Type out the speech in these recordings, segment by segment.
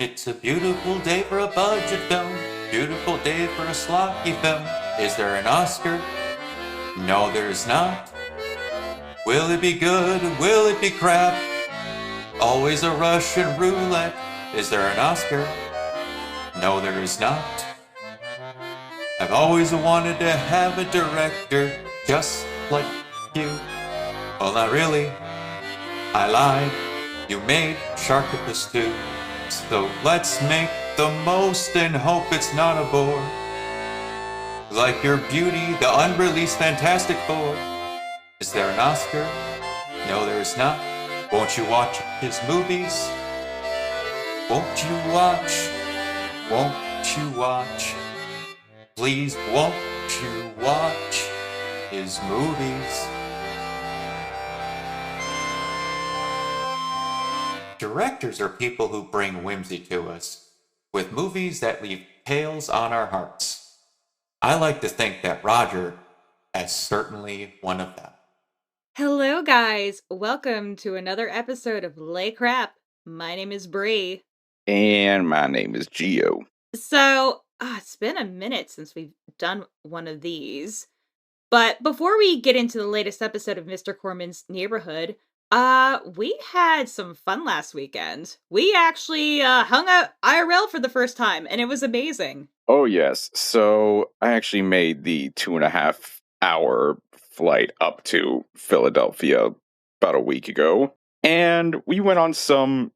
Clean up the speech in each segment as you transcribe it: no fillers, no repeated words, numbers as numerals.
It's a beautiful day for a budget film. Beautiful day for a schlocky film. Is there an Oscar? No, there's not. Will it be good? Will it be crap? Always a Russian roulette. Is there an Oscar? No, there is not. I've always wanted to have a director just like you. Well, not really. I lied. You made Sharktopus 2. So let's make the most and hope it's not a bore. Like your beauty, the unreleased Fantastic Four. Is there an Oscar? No, there is not. Won't you watch his movies? Won't you watch? Won't you watch? Please, won't you watch his movies? Directors are people who bring whimsy to us, with movies that leave tales on our hearts. I like to think that Roger is certainly one of them. Hello, guys. Welcome to another episode of Lay Crap. My name is Bri. And my name is Gio. So, it's been a minute since we've done one of these. But before we get into the latest episode of Mr. Corman's Neighborhood, we had some fun last weekend. We actually hung out IRL for the first time, and it was amazing. Oh, yes. So I actually made the 2.5-hour flight up to Philadelphia about a week ago. And we went on some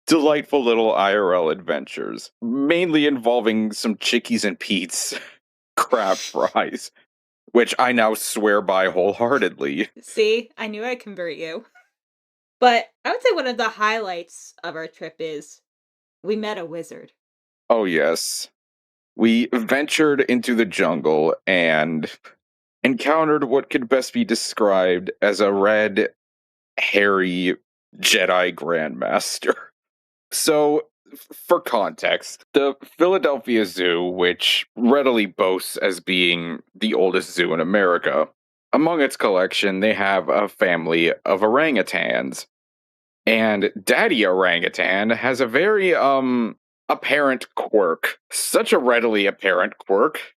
delightful little IRL adventures, mainly involving some Chickies and Pete's crab fries, which I now swear by wholeheartedly. See, I knew I'd convert you. But I would say one of the highlights of our trip is we met a wizard. Oh, yes. We ventured into the jungle and encountered what could best be described as a red, hairy Jedi Grandmaster. So, for context, the Philadelphia Zoo, which readily boasts as being the oldest zoo in America, among its collection, they have a family of orangutans. And Daddy Orangutan has a very, apparent quirk. Such a readily apparent quirk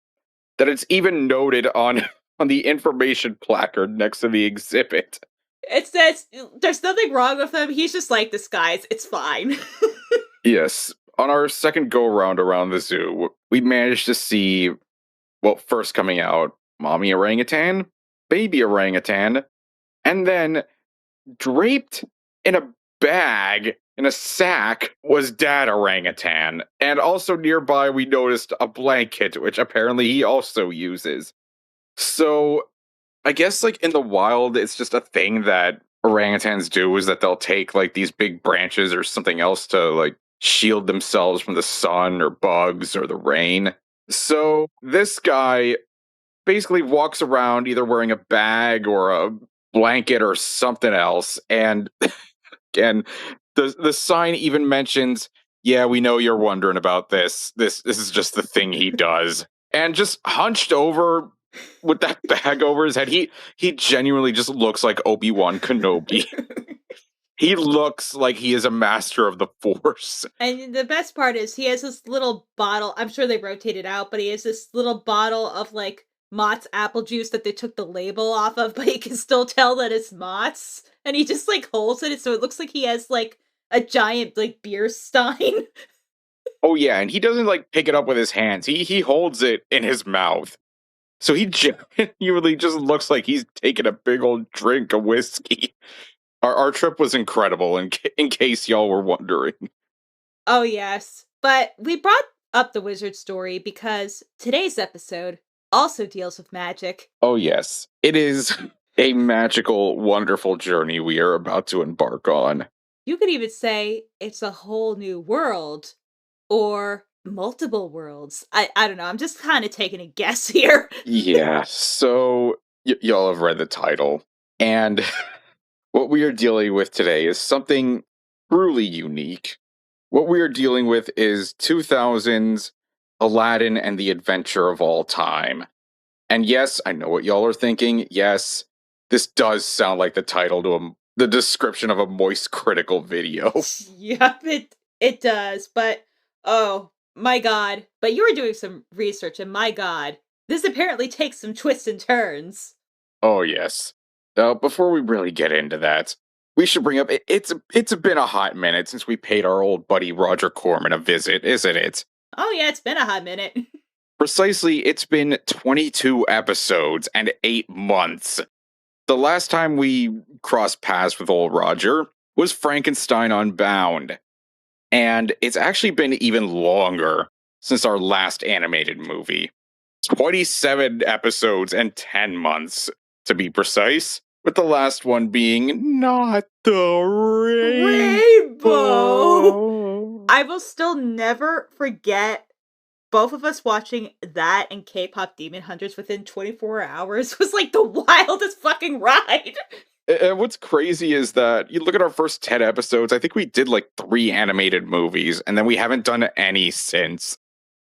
that it's even noted on the information placard next to the exhibit. It says there's nothing wrong with him. He's just like this, guys. It's fine. Yes. On our second go-round around the zoo, we managed to see, well, first coming out, mommy orangutan, baby orangutan, and then draped in a bag, in a sack, was dad orangutan. And also nearby, we noticed a blanket, which apparently he also uses. So, I guess, like, in the wild, it's just a thing that orangutans do, is that they'll take, like, these big branches or something else to, like, shield themselves from the sun or bugs or the rain. So, this guy basically walks around either wearing a bag or a blanket or something else, and again, the sign even mentions, yeah, we know you're wondering about this. This is just the thing he does. And just hunched over with that bag over his head, he genuinely just looks like Obi-Wan Kenobi. He looks like he is a master of the Force. And the best part is he has this little bottle. I'm sure they rotate it out, but he has this little bottle of like Mott's apple juice that they took the label off of, but you can still tell that it's Mott's. And he just like holds it, so it looks like he has like a giant like beer stein. Oh yeah, and he doesn't like pick it up with his hands. He holds it in his mouth. So he genuinely just looks like he's taking a big old drink of whiskey. Our trip was incredible, in case y'all were wondering. Oh yes. But we brought up the wizard story because today's episode also deals with magic. Oh yes, it is a magical, wonderful journey we are about to embark on. You could even say it's a whole new world or multiple worlds. I don't know. I'm just kind of taking a guess here. Yeah, so y'all have read the title. And what we are dealing with today is something truly unique. What we are dealing with is 2000's Aladdin and the Adventure of All Time. And yes, I know what y'all are thinking. Yes, this does sound like the title to the description of a moist critical video. Yep, It does, but oh my god. But you were doing some research, and my god, this apparently takes some twists and turns. Oh, yes. Before we really get into that, we should bring up it's been a hot minute since we paid our old buddy Roger Corman a visit, isn't it? Oh yeah, it's been a hot minute. Precisely, it's been 22 episodes and 8 months. The last time we crossed paths with old Roger was Frankenstein Unbound. And it's actually been even longer since our last animated movie. 27 episodes and 10 months, to be precise, with the last one being not the rainbow. I will still never forget both of us watching that and K-pop Demon Hunters within 24 hours was like the wildest fucking ride. What's crazy is that you look at our first 10 episodes, I think we did like 3 animated movies, and then we haven't done any since.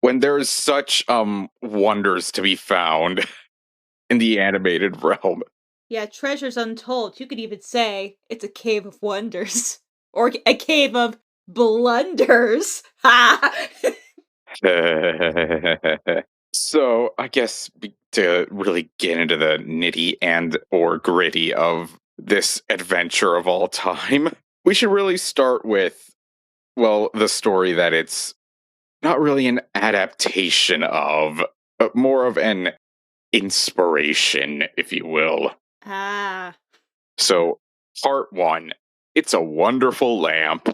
When there's such wonders to be found in the animated realm. Yeah, treasures untold. You could even say it's a cave of wonders. Or a cave of blunders. Ha! So, I guess to really get into the nitty and or gritty of this adventure of all time, we should really start with, well, the story that it's not really an adaptation of, but more of an inspiration, if you will. Ah. So, part 1, It's a Wonderful Lamp.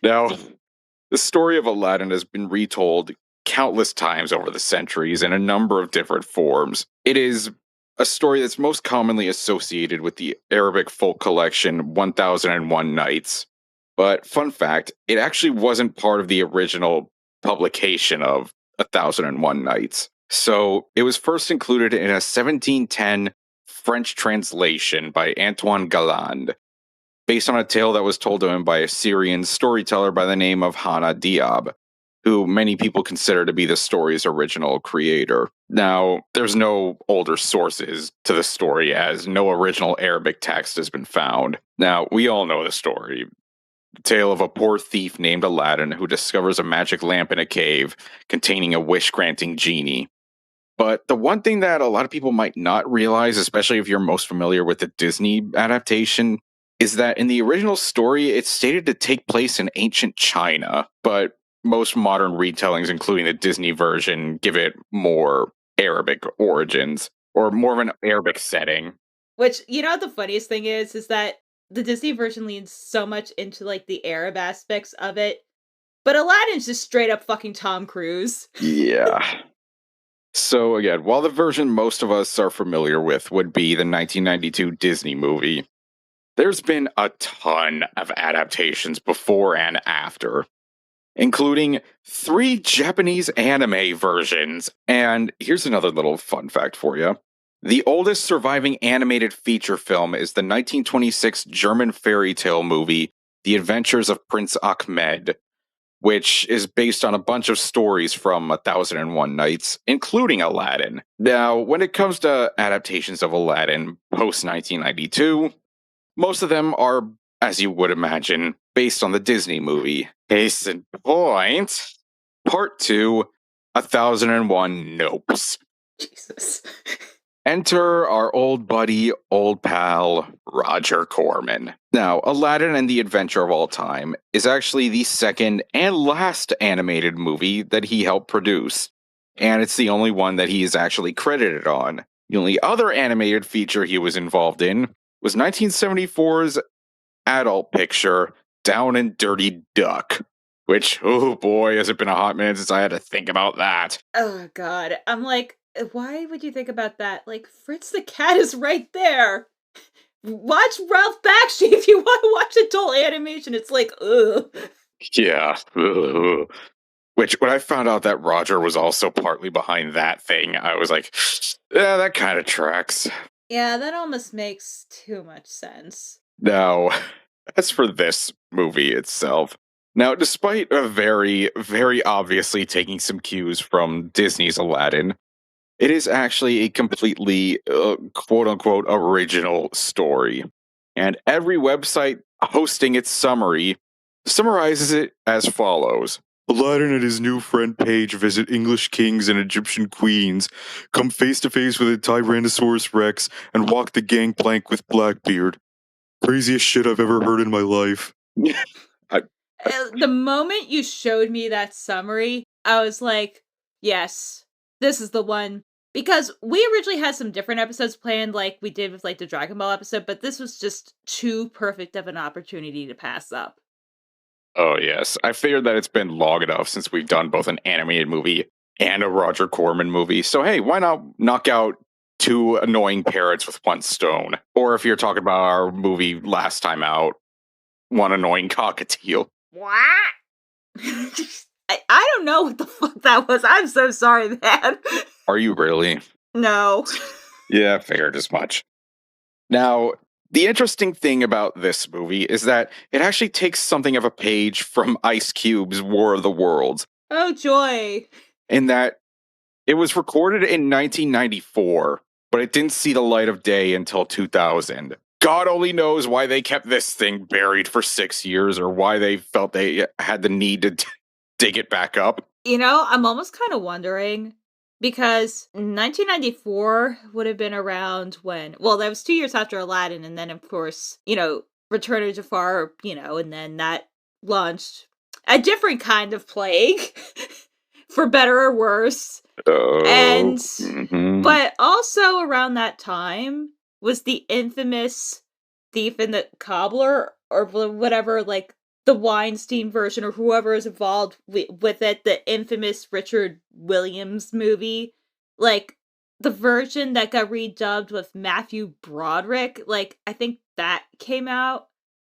Now, the story of Aladdin has been retold countless times over the centuries in a number of different forms. It is a story that's most commonly associated with the Arabic folk collection 1001 Nights. But, fun fact, it actually wasn't part of the original publication of 1001 Nights. So, it was first included in a 1710 French translation by Antoine Galland, based on a tale that was told to him by a Syrian storyteller by the name of Hana Diab, who many people consider to be the story's original creator. Now, there's no older sources to the story, as no original Arabic text has been found. Now, we all know the story. The tale of a poor thief named Aladdin who discovers a magic lamp in a cave containing a wish-granting genie. But the one thing that a lot of people might not realize, especially if you're most familiar with the Disney adaptation, is that in the original story, it's stated to take place in ancient China, but most modern retellings, including the Disney version, give it more Arabic origins, or more of an Arabic setting. Which, you know, the funniest thing is that the Disney version leans so much into, like, the Arab aspects of it, but Aladdin's just straight up fucking Tom Cruise. Yeah. So again, while the version most of us are familiar with would be the 1992 Disney movie, there's been a ton of adaptations before and after, including 3 Japanese anime versions. And here's another little fun fact for you. The oldest surviving animated feature film is the 1926 German fairy tale movie, The Adventures of Prince Ahmed, which is based on a bunch of stories from 1001 Nights, including Aladdin. Now, when it comes to adaptations of Aladdin post-1992, most of them are, as you would imagine, based on the Disney movie. Case in point, Part 2, 1001 Nopes. Jesus. Enter our old buddy, old pal, Roger Corman. Now, Aladdin and the Adventure of All Time is actually the second and last animated movie that he helped produce, and it's the only one that he is actually credited on. The only other animated feature he was involved in was 1974's adult picture, Down and Dirty Duck, which, oh boy, has it been a hot minute since I had to think about that. Oh, God. I'm like, why would you think about that? Like, Fritz the Cat is right there. Watch Ralph Bakshi if you want to watch adult animation. It's like, ugh. Yeah. Ugh. Which, when I found out that Roger was also partly behind that thing, I was like, yeah, that kind of tracks. Yeah, that almost makes too much sense. Now, as for this movie itself, now, despite a very, very obviously taking some cues from Disney's Aladdin, it is actually a completely quote-unquote original story. And every website hosting its summary summarizes it as follows. Aladdin and his new friend Paige visit English kings and Egyptian queens, come face to face with a Tyrannosaurus Rex, and walk the gangplank with Blackbeard. Craziest shit I've ever heard in my life. I, The moment you showed me that summary, I was like, yes, this is the one. Because we originally had some different episodes planned, like we did with like the Dragon Ball episode, but this was just too perfect of an opportunity to pass up. oh, yes. I figured that it's been long enough since we've done both an animated movie and a Roger Corman movie. So, hey, why not knock out two annoying parrots with one stone? Or if you're talking about our movie last time out, one annoying cockatiel. What? I don't know what the fuck that was. I'm so sorry, man. Are you really? No. Yeah, I figured as much. Now, the interesting thing about this movie is that it actually takes something of a page from Ice Cube's War of the Worlds, Oh, joy. in that it was recorded in 1994, but it didn't see the light of day until 2000. God only knows why they kept this thing buried for 6 years or why they felt they had the need to dig it back up. You know, I'm almost kind of wondering because 1994 would have been around when, well, that was 2 years after Aladdin, and then, of course, Return of Jafar, and then that launched a different kind of plague, for better or worse. And, but also around that time was the infamous Thief and the Cobbler, or whatever, like, the Weinstein version, or whoever is involved with it, the infamous Richard Williams movie. Like, the version that got redubbed with Matthew Broderick, like, I think that came out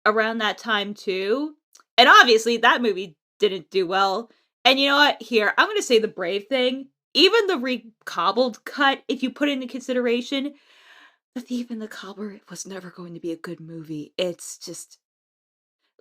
around that time too. And obviously, that movie didn't do well. And you know what? Here, I'm going to say the brave thing. Even the recobbled cut, if you put it into consideration, The Thief and the Cobbler was never going to be a good movie. It's just...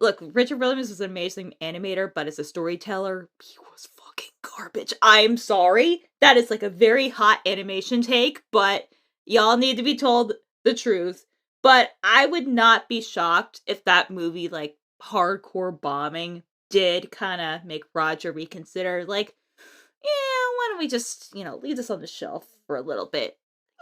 Look, Richard Williams was an amazing animator, but as a storyteller, he was fucking garbage. I'm sorry. That is like a very hot animation take, but y'all need to be told the truth. But I would not be shocked if that movie, like, hardcore bombing did kind of make Roger reconsider, like, yeah, why don't we just, leave this on the shelf for a little bit?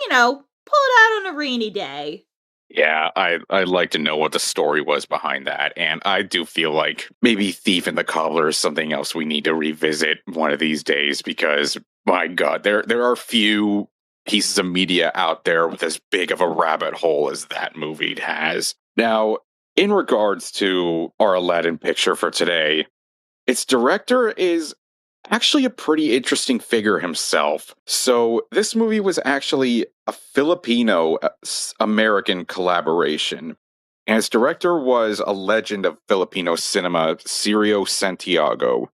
Pull it out on a rainy day. Yeah, I'd like to know what the story was behind that. And I do feel like maybe Thief and the Cobbler is something else we need to revisit one of these days because, my God, there are few pieces of media out there with as big of a rabbit hole as that movie has. Now, in regards to our Aladdin picture for today, its director is actually a pretty interesting figure himself. So, this movie was actually a Filipino American collaboration. And its director was a legend of Filipino cinema, Cirio Santiago.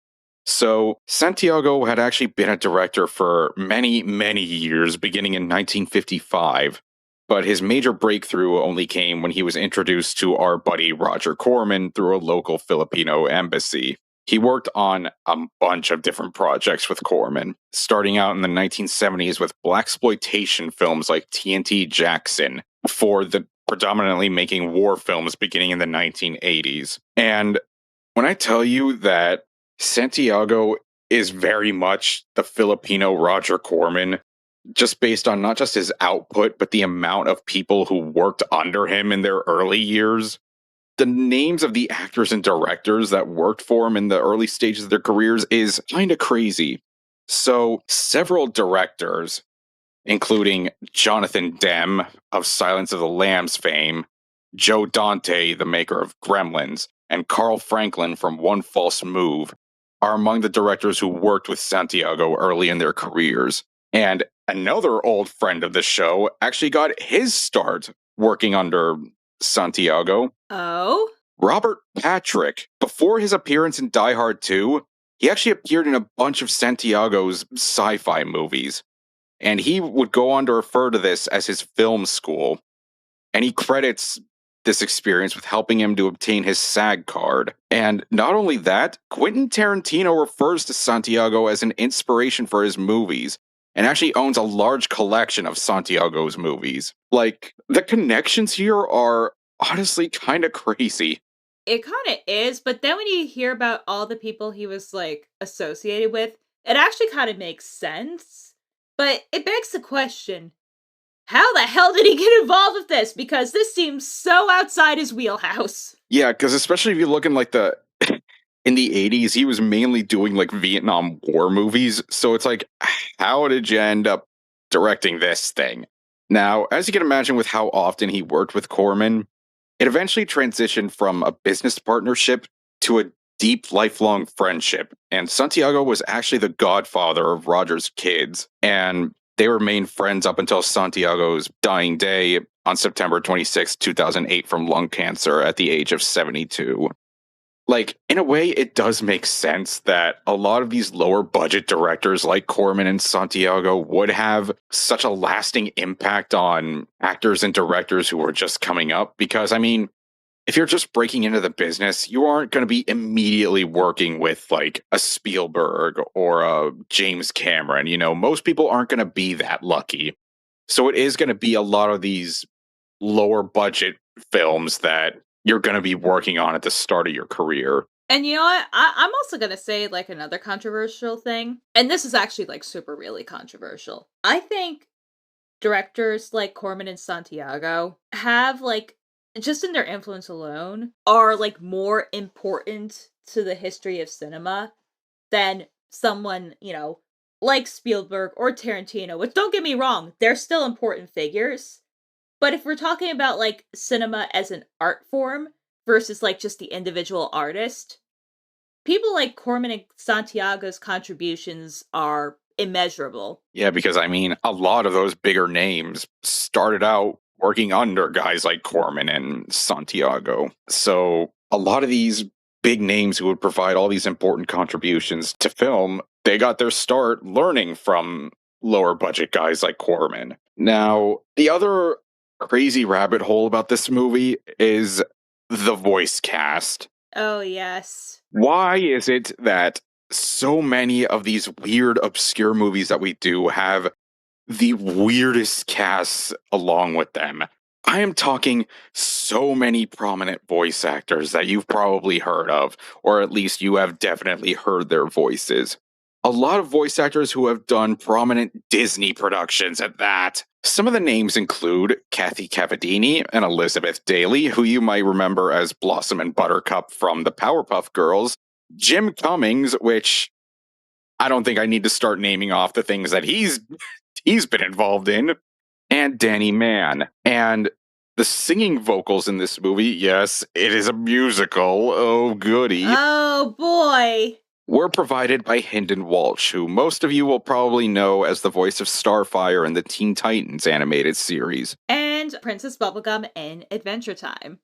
So, Santiago had actually been a director for many, many years, beginning in 1955. But his major breakthrough only came when he was introduced to our buddy Roger Corman through a local Filipino embassy. He worked on a bunch of different projects with Corman, starting out in the 1970s with blaxploitation films like TNT Jackson, before the predominantly making war films beginning in the 1980s. And when I tell you that Santiago is very much the Filipino Roger Corman, just based on not just his output, but the amount of people who worked under him in their early years, the names of the actors and directors that worked for him in the early stages of their careers is kind of crazy. So, several directors, including Jonathan Demme of Silence of the Lambs fame, Joe Dante, the maker of Gremlins, and Carl Franklin from One False Move, are among the directors who worked with Santiago early in their careers. And another old friend of the show actually got his start working under Santiago. Oh? Robert Patrick. Before his appearance in Die Hard 2, he actually appeared in a bunch of Santiago's sci-fi movies. And he would go on to refer to this as his film school. And he credits this experience with helping him to obtain his SAG card. And not only that, Quentin Tarantino refers to Santiago as an inspiration for his movies, and actually owns a large collection of Santiago's movies. Like, the connections here are honestly kind of crazy. It kind of is, but then when you hear about all the people he was like associated with, it actually kind of makes sense. But it begs the question, how the hell did he get involved with this? Because this seems so outside his wheelhouse. Yeah, because especially if you look in like the in the 80s, he was mainly doing like Vietnam War movies. So it's like, how did you end up directing this thing? Now, as you can imagine, with how often he worked with Corman, it eventually transitioned from a business partnership to a deep, lifelong friendship. And Santiago was actually the godfather of Roger's kids. And they remained friends up until Santiago's dying day on September 26, 2008, from lung cancer at the age of 72. Like, in a way, it does make sense that a lot of these lower budget directors like Corman and Santiago would have such a lasting impact on actors and directors who are just coming up. Because, I mean, if you're just breaking into the business, you aren't going to be immediately working with like a Spielberg or a James Cameron. You know, most people aren't going to be that lucky. So it is going to be a lot of these lower budget films that you're going to be working on at the start of your career. And you know what? I'm also going to say like another controversial thing. And this is actually like super really controversial. I think directors like Corman and Santiago have like, just in their influence alone, are like more important to the history of cinema than someone, you know, like Spielberg or Tarantino, which don't get me wrong, they're still important figures. But if we're talking about like cinema as an art form versus like just the individual artist, people like Corman and Santiago's contributions are immeasurable. Yeah, because I mean, a lot of those bigger names started out working under guys like Corman and Santiago. So a lot of these big names who would provide all these important contributions to film, they got their start learning from lower budget guys like Corman. Now, the other crazy rabbit hole about this movie is the voice cast. Oh, yes. Why is it that so many of these weird, obscure movies that we do have the weirdest casts along with them? I am talking so many prominent voice actors that you've probably heard of, or at least you have definitely heard their voices. A lot of voice actors who have done prominent Disney productions at that. Some of the names include Kathy Cavadini and Elizabeth Daly, who you might remember as Blossom and Buttercup from the Powerpuff Girls, Jim Cummings, which I don't think I need to start naming off the things that he's been involved in, and Danny Mann. And the singing vocals in this movie, yes, it is a musical, oh goody, Oh, boy. were provided by Hynden Walsh, who most of you will probably know as the voice of Starfire in the Teen Titans animated series. And Princess Bubblegum in Adventure Time.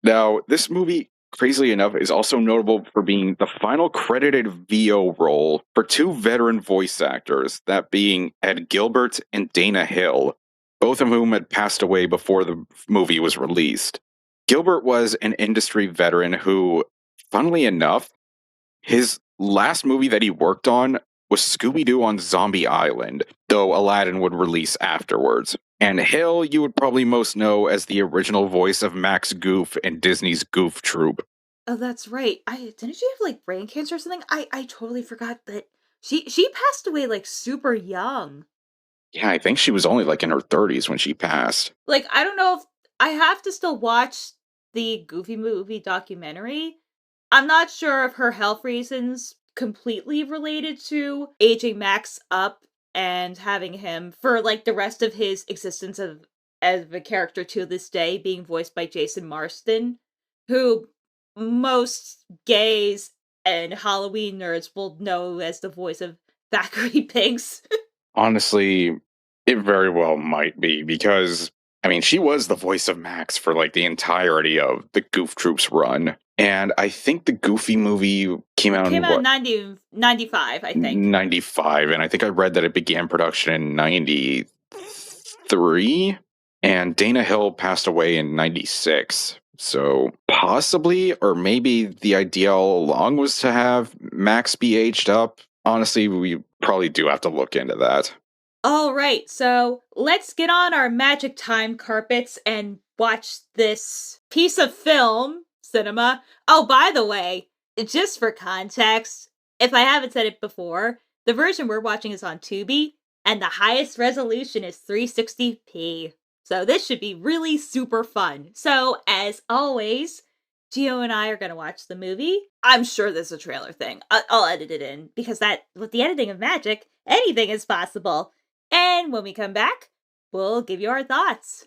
Now, this movie, crazily enough, is also notable for being the final credited VO role for two veteran voice actors, that being Ed Gilbert and Dana Hill, both of whom had passed away before the movie was released. Gilbert was an industry veteran who, funnily enough, his last movie that he worked on was Scooby-Doo on Zombie Island, though Aladdin would release afterwards. And Hill, you would probably most know as the original voice of Max Goof in Disney's Goof Troop. Oh, that's right. Didn't she have like brain cancer or something? I totally forgot that she passed away like super young. Yeah, I think she was only like in her 30s when she passed. Like, I don't know if I have to still watch the Goofy movie documentary. I'm not sure if her health reasons completely related to aging Max up and having him for like the rest of his existence of as a character to this day being voiced by Jason Marsden, who most gays and Halloween nerds will know as the voice of Thackeray Binks. Honestly, it very well might be, because, I mean, she was the voice of Max for like the entirety of the Goof Troop's run. And I think the Goofy movie came out in in 95, I think. 95, and I think I read that it began production in 93, and Dana Hill passed away in 96. So possibly, or maybe the idea all along was to have Max be aged up. Honestly, we probably do have to look into that. All right, so let's get on our magic time carpets and watch this piece of film cinema. Oh, by the way, just for context, if I haven't said it before, the version we're watching is on Tubi, and the highest resolution is 360p. So this should be really super fun. So, as always, Gio and I are going to watch the movie. I'm sure there's a trailer thing. I'll edit it in, because that, with the editing of magic, anything is possible. And when we come back, we'll give you our thoughts.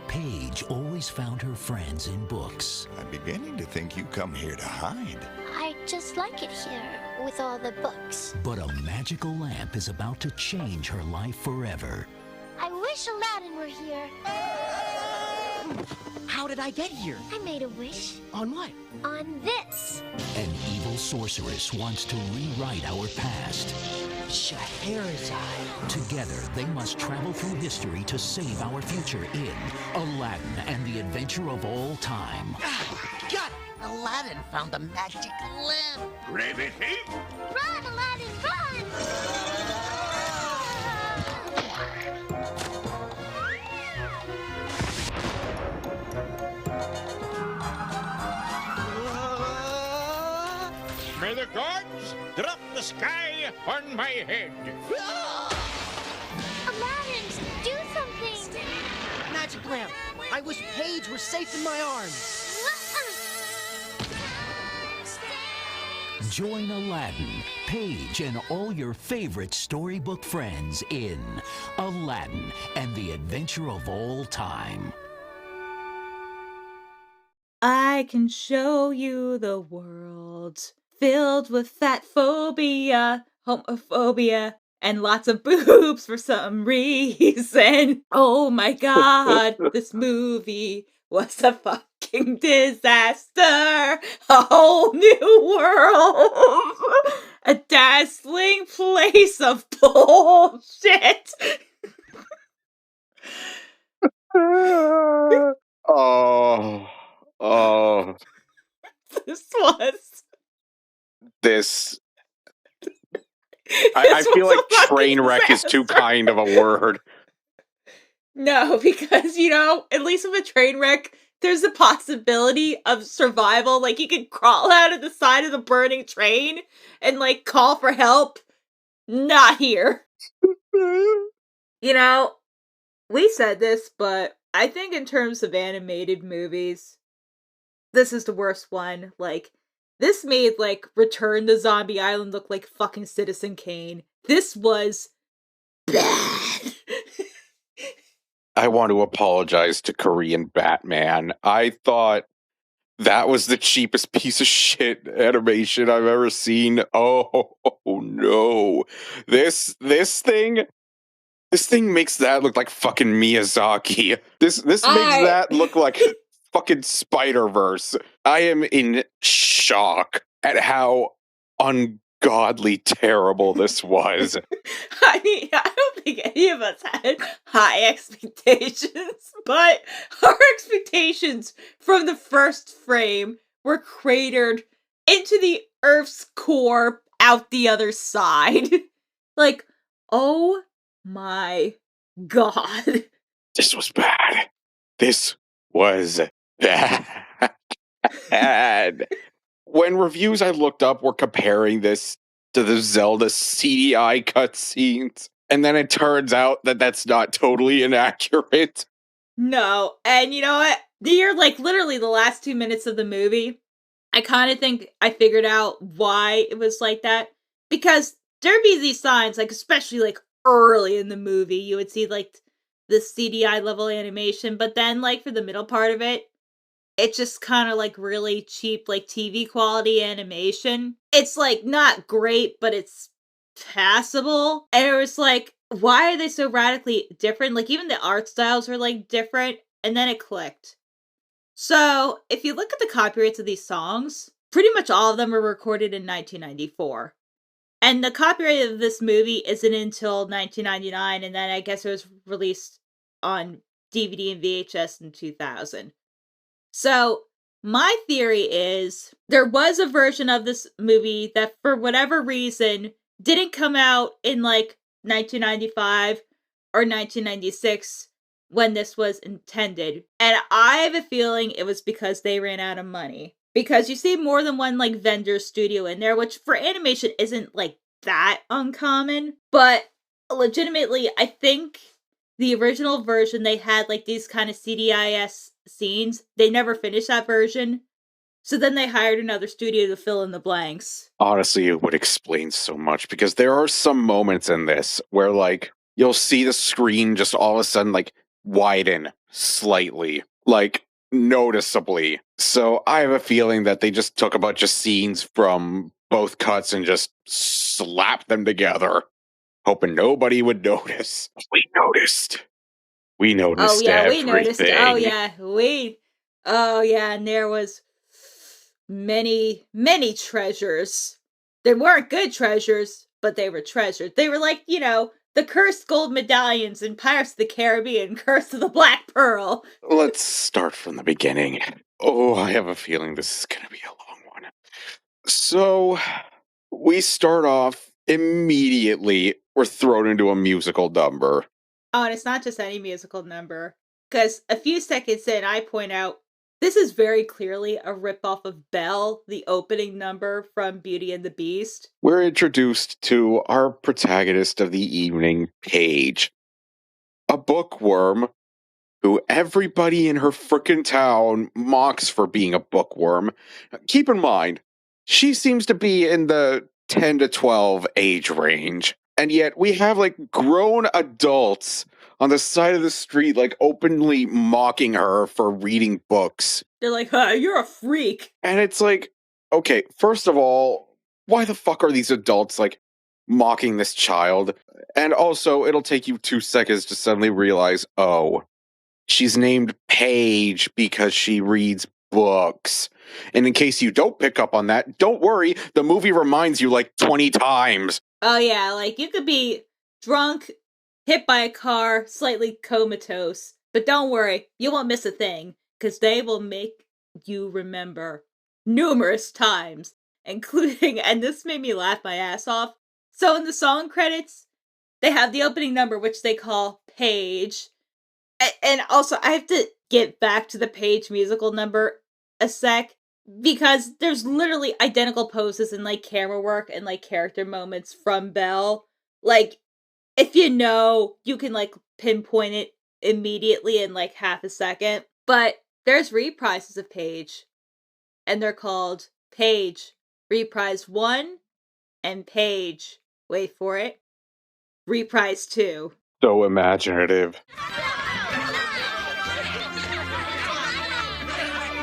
Paige always found her friends in books. I'm beginning to think you come here to hide. I just like it here with all the books. But a magical lamp is about to change her life forever. I wish Aladdin were here. How did I get here? I made a wish. On what? On this. An evil sorceress wants to rewrite our past. Scheherazade. Together, they must travel through history to save our future in Aladdin and the Adventure of All Time. Got it! Aladdin found the magic lamp. Rabbit heap? Run, Aladdin, run! May the gods drop the sky on my head. Aladdin, do something! Magic lamp. I wish Paige were safe in my arms. Join Aladdin, Paige, and all your favorite storybook friends in Aladdin and the Adventure of All Time. I can show you the world filled with fat phobia, homophobia, and lots of boobs for some reason. Oh my god, this movie was a fucking disaster. A whole new world. A dazzling place of bullshit. Oh, This was. this. I This feel was like a fucking train wreck is too disaster. kind of a word. No, because, at least with a train wreck, there's a possibility of survival. Like, you could crawl out of the side of the burning train and, call for help. Not here. We said this, but I think in terms of animated movies, this is the worst one. This made, Return to Zombie Island look like fucking Citizen Kane. This was bad. I want to apologize to Korean Batman. I thought that was the cheapest piece of shit animation I've ever seen. Oh no. This thing makes that look like fucking Miyazaki. This makes that look like fucking Spider-Verse. I am in shock at how ungodly terrible this was. I mean, I don't think any of us had high expectations, but our expectations from the first frame were cratered into the Earth's core out the other side. Oh my god. This was bad. This was bad. When reviews I looked up were comparing this to the Zelda CDI cutscenes, and then it turns out that that's not totally inaccurate. No, and you know what? Near literally the last 2 minutes of the movie, I kind of think I figured out why it was like that. Because there'd be these signs, especially early in the movie, you would see the CDI level animation, but then for the middle part of it, it's just kind of really cheap TV quality animation. It's not great, but it's passable. And it was why are they so radically different? Even the art styles were different, and then it clicked. So if you look at the copyrights of these songs, pretty much all of them were recorded in 1994. And the copyright of this movie isn't until 1999, and then I guess it was released on DVD and VHS in 2000. So, my theory is there was a version of this movie that, for whatever reason, didn't come out in 1995 or 1996, when this was intended. And I have a feeling it was because they ran out of money. Because you see more than one, like, vendor studio in there, which for animation isn't, like, that uncommon. But legitimately, I think the original version, they had, like, these kind of CDIS scenes. They never finished that version. So then they hired another studio to fill in the blanks. Honestly, it would explain so much, because there are some moments in this where, like, you'll see the screen just all of a sudden, like, widen slightly, like, noticeably. So I have a feeling that they just took a bunch of scenes from both cuts and just slapped them together, hoping nobody would notice. We noticed. We noticed Oh, yeah, we everything. noticed. Oh, yeah, and there was many, many treasures. They weren't good treasures, but they were treasures. They were like, you know, the cursed gold medallions in Pirates of the Caribbean, Curse of the Black Pearl. Let's start from the beginning. Oh, I have a feeling this is going to be a long one. So, we start off immediately. We're thrown into a musical number. Oh, and it's not just any musical number. Because a few seconds in, I point out, this is very clearly a ripoff of Belle, the opening number from Beauty and the Beast. We're introduced to our protagonist of the evening, Paige, a bookworm who everybody in her frickin' town mocks for being a bookworm. Keep in mind, she seems to be in the 10 to 12 age range. And yet we have, like, grown adults on the side of the street, like, openly mocking her for reading books. They're like, you're a freak. And it's like, okay, first of all, why the fuck are these adults, like, mocking this child? And also, it'll take you 2 seconds to suddenly realize, oh, she's named Paige because she reads books. And in case you don't pick up on that, don't worry, the movie reminds you like 20 times. Oh yeah, like, you could be drunk, hit by a car, slightly comatose, but don't worry, you won't miss a thing, because they will make you remember numerous times, including, and this made me laugh my ass off, so in the song credits, they have the opening number, which they call Paige, and also, I have to get back to the Paige musical number a sec, because there's literally identical poses and, like, camera work and, like, character moments from Belle. Like, if you know, you can, like, pinpoint it immediately in, like, half a second. But there's reprises of Paige, and they're called Paige Reprise 1 and Paige, wait for it, Reprise 2. So imaginative.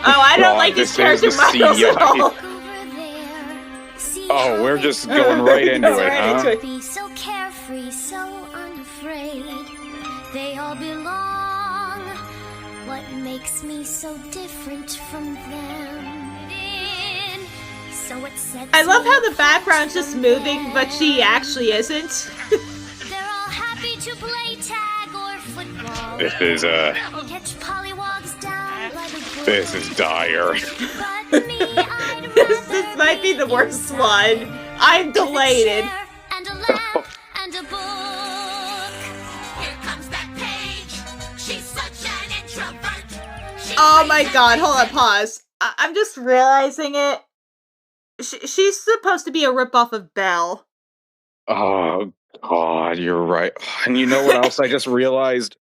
Oh, I don't God, like his this character is the models at CGI. all. Oh, we're just going right into Go it, right huh? into it. Be so carefree, so unafraid. They all belong. What makes me so different from them? So it sets I love me how the apart background's just from moving, but she them. actually isn't. They're all happy to play tag or football. This is, Catch pollywogs down by the pool. this is dire. But me, I'd This might be the worst one. I'm delighted. and a lamp and a book. Here comes that Paige. She's such an introvert. Oh my god, hold on, pause. I'm just realizing it. She's supposed to be a ripoff of Belle. Oh, God, you're right. And you know what else I just realized?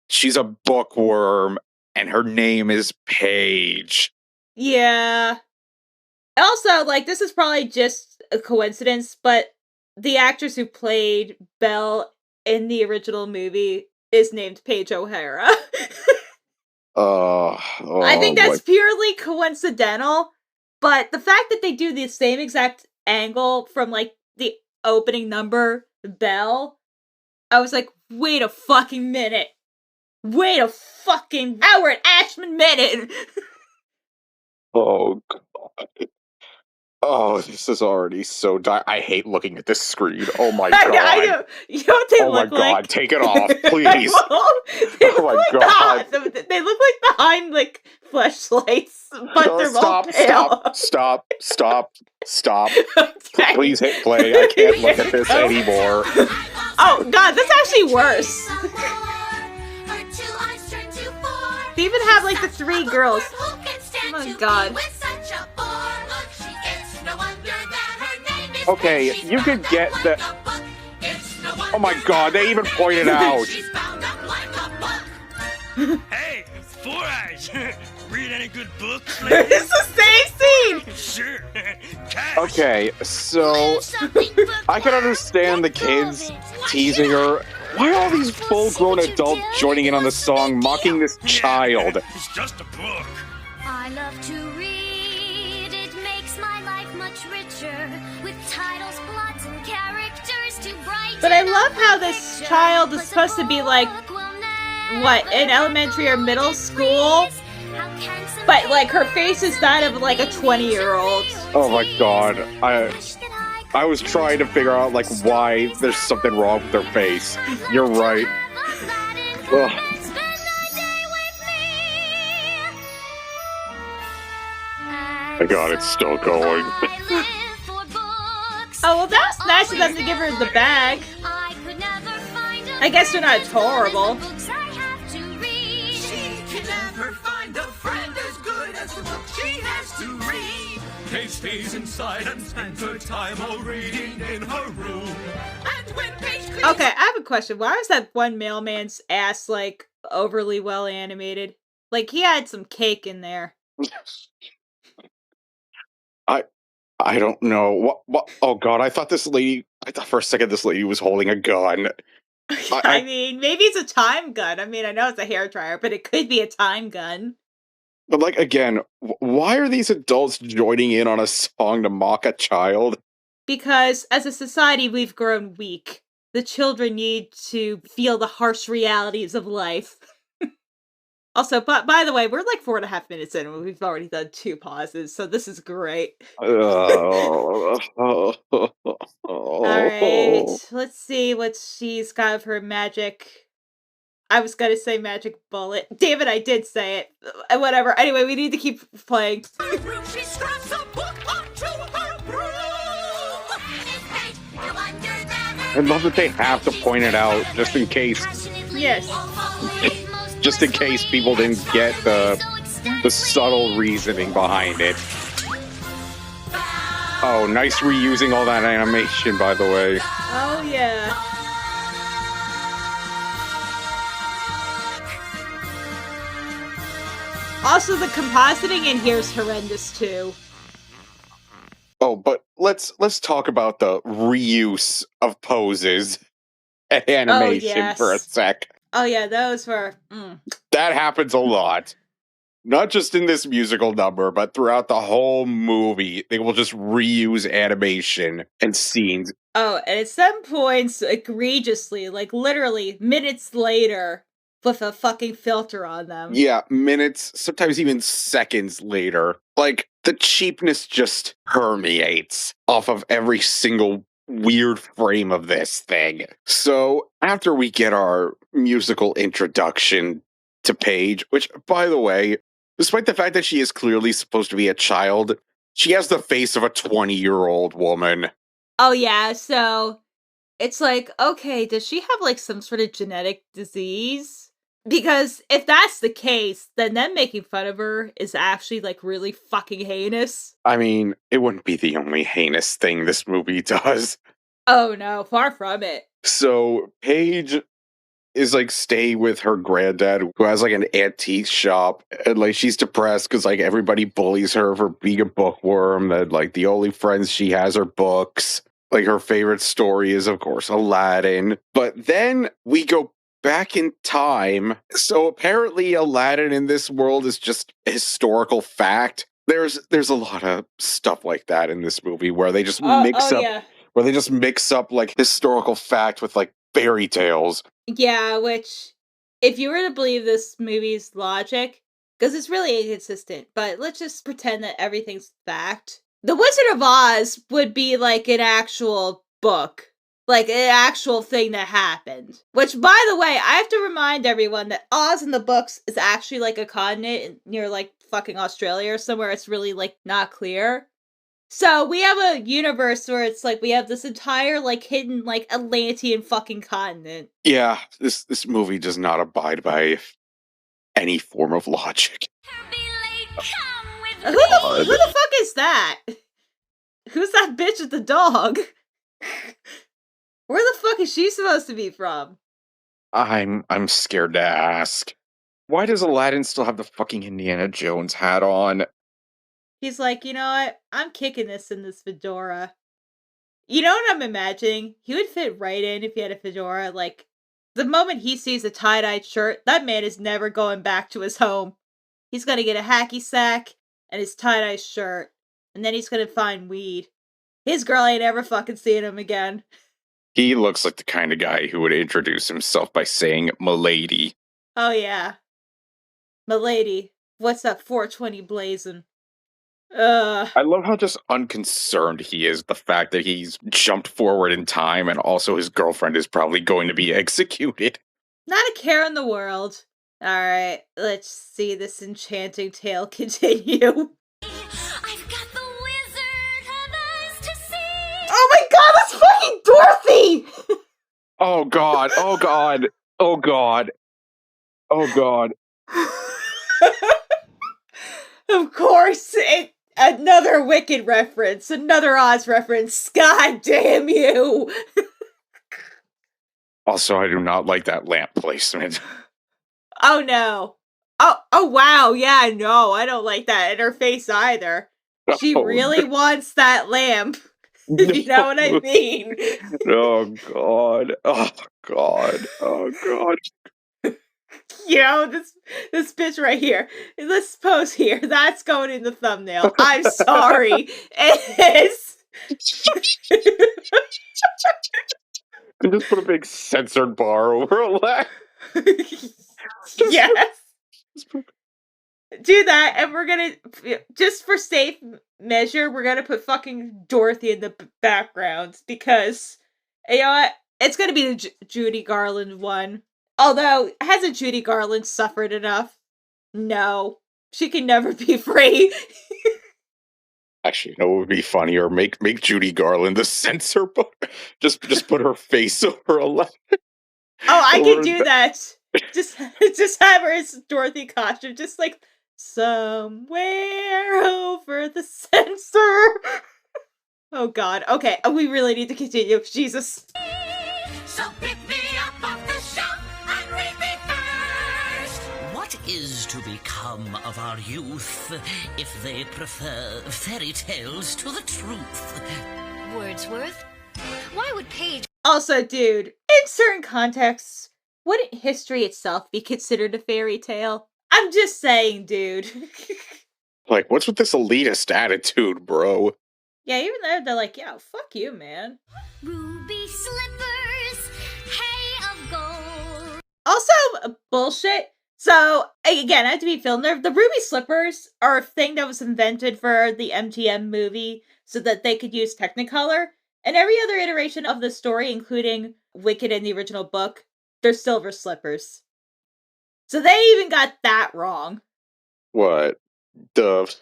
She's a bookworm, and her name is Paige. Yeah. Also, like, this is probably just a coincidence, but the actress who played Belle in the original movie is named Paige O'Hara. I think that's purely coincidental, but the fact that they do the same exact angle from, like, the opening number, Belle, I was like, wait a fucking minute. Wait a fucking Howard Ashman minute. Oh, God. Oh, this is already so dire. I hate looking at this screen. Oh my God. I know. You know what they Oh my look like? God, take it off, please. They Oh look my like God. they look like behind, like, flashlights, but No, they're all pale. Stop. Okay. Please hit play. I can't look at this anymore. Oh God, that's actually worse. They even have like the 3 girls. Oh my god. Okay, you could get the... Oh my god, they even pointed out. Hey, Four Eyes! Read any good books It's the same scene! Sure. Okay, so I can understand the kids teasing her. Why are all these full-grown adults joining in on the song, mocking this child? It's just a book. I love to read. It makes my life much richer with titles, plots, and characters to brighten. But I love how this child is supposed to be like, what, in elementary or middle school? But like her face is that of like a 20-year-old. Oh my god, I was trying to figure out like why there's something wrong with her face. You're right. Ugh. My god, it's still going. Oh, well, that was nice of them to give her the bag. I guess they're not horrible. Kate stays inside and spends her time all reading in her room. And when Okay, I have a question. Why was that one mailman's ass, like, overly well animated? Like, he had some cake in there. I don't know. What? Oh god, I thought for a second this lady was holding a gun. I mean, maybe it's a time gun. I mean, I know it's a hairdryer, but it could be a time gun. But like, again, why are these adults joining in on a song to mock a child? Because as a society, we've grown weak. The children need to feel the harsh realities of life. Also, by the way, we're like 4.5 minutes in, and we've already done 2 pauses, so this is great. Alright, let's see what she's got of her magic. I was gonna say magic bullet. Damn it, I did say it. Whatever. Anyway, we need to keep playing. she straps a book onto her broom. I love that they have to point it out, just in case. Yes. Just in case people didn't get the subtle reasoning behind it. Oh, nice reusing all that animation, by the way. Oh, yeah. Also, the compositing in here is horrendous, too. Oh, but let's talk about the reuse of poses and animation for a sec. Oh, yeah, those were... That happens a lot. Not just in this musical number, but throughout the whole movie. They will just reuse animation and scenes. Oh, and at some points, egregiously, like literally minutes later, with a fucking filter on them. Yeah, minutes, sometimes even seconds later. Like, the cheapness just permeates off of every single weird frame of this thing. So, after we get our musical introduction to Paige, which, by the way, despite the fact that she is clearly supposed to be a child, she has the face of a 20-year-old woman. Oh, yeah, so it's like, okay, does she have, like, some sort of genetic disease? Because if that's the case, then them making fun of her is actually, like, really fucking heinous. I mean, it wouldn't be the only heinous thing this movie does. Oh, no, far from it. So, Paige is, like, staying with her granddad, who has, like, an antique shop, and, like, she's depressed because, like, everybody bullies her for being a bookworm, that, like, the only friends she has are books. Like, her favorite story is, of course, Aladdin. But then we go back in time. So apparently Aladdin in this world is just historical fact. There's a lot of stuff like that in this movie where they just mix up like historical fact with like fairy tales. Yeah, which if you were to believe this movie's logic, because it's really inconsistent, but let's just pretend that everything's fact. The Wizard of Oz would be like an actual book. Like, an actual thing that happened. Which, by the way, I have to remind everyone that Oz in the books is actually, like, a continent near, like, fucking Australia or somewhere. It's really, like, not clear. So, we have a universe where it's, like, we have this entire, like, hidden, like, Atlantean fucking continent. Yeah, this movie does not abide by any form of logic. Who the fuck is that? Who's that bitch with the dog? Where the fuck is she supposed to be from? I'm scared to ask. Why does Aladdin still have the fucking Indiana Jones hat on? He's like, you know what? I'm kicking this in this fedora. You know what I'm imagining? He would fit right in if he had a fedora. Like, the moment he sees a tie-dyed shirt, that man is never going back to his home. He's gonna get a hacky sack and his tie-dye shirt, and then he's gonna find weed. His girl ain't ever fucking seeing him again. He looks like the kind of guy who would introduce himself by saying, "Milady." Oh yeah. Milady, what's that 420 blazing? I love how just unconcerned he is, the fact that he's jumped forward in time and also his girlfriend is probably going to be executed. Not a care in the world. Alright, let's see this enchanting tale continue. I've got the Wizard of Oz to see. Oh my god, that's fucking Dorothy! Oh god, oh god, oh god, oh god. Of course, another Wicked reference, another Oz reference. God damn you! Also, I do not like that lamp placement. Oh no. Oh wow, yeah, no, I don't like that in her face either. She really wants that lamp. You know what I mean? Oh god, oh god, oh god. You know, this bitch right here, this pose here, that's going in the thumbnail. I'm sorry. It is. And just put a big censored bar over Aladdin. Yes. Do that, and we're gonna, just for safe measure, we're gonna put fucking Dorothy in the background, because, you know what, it's gonna be the Judy Garland one. Although, hasn't Judy Garland suffered enough? No. She can never be free. Actually, you know what would be funnier? Make Judy Garland the censor bar. Just put her face over Aladdin. Oh, I can do that. Just have her as Dorothy costume, just like somewhere over the censor. Oh god. Okay, we really need to continue. Jesus. So pick me up off the shelf and read me first. What is to become of our youth if they prefer fairy tales to the truth? Wordsworth? Why would Paige... Also, dude, in certain contexts, wouldn't history itself be considered a fairy tale? I'm just saying, dude. Like, what's with this elitist attitude, bro? Yeah, even though they're like, yeah, fuck you, man. Ruby slippers, hay of gold. Also, bullshit. So, again, I have to be filmed there. The ruby slippers are a thing that was invented for the MGM movie so that they could use Technicolor. And every other iteration of the story, including Wicked in the original book, they're silver slippers. So they even got that wrong. What? The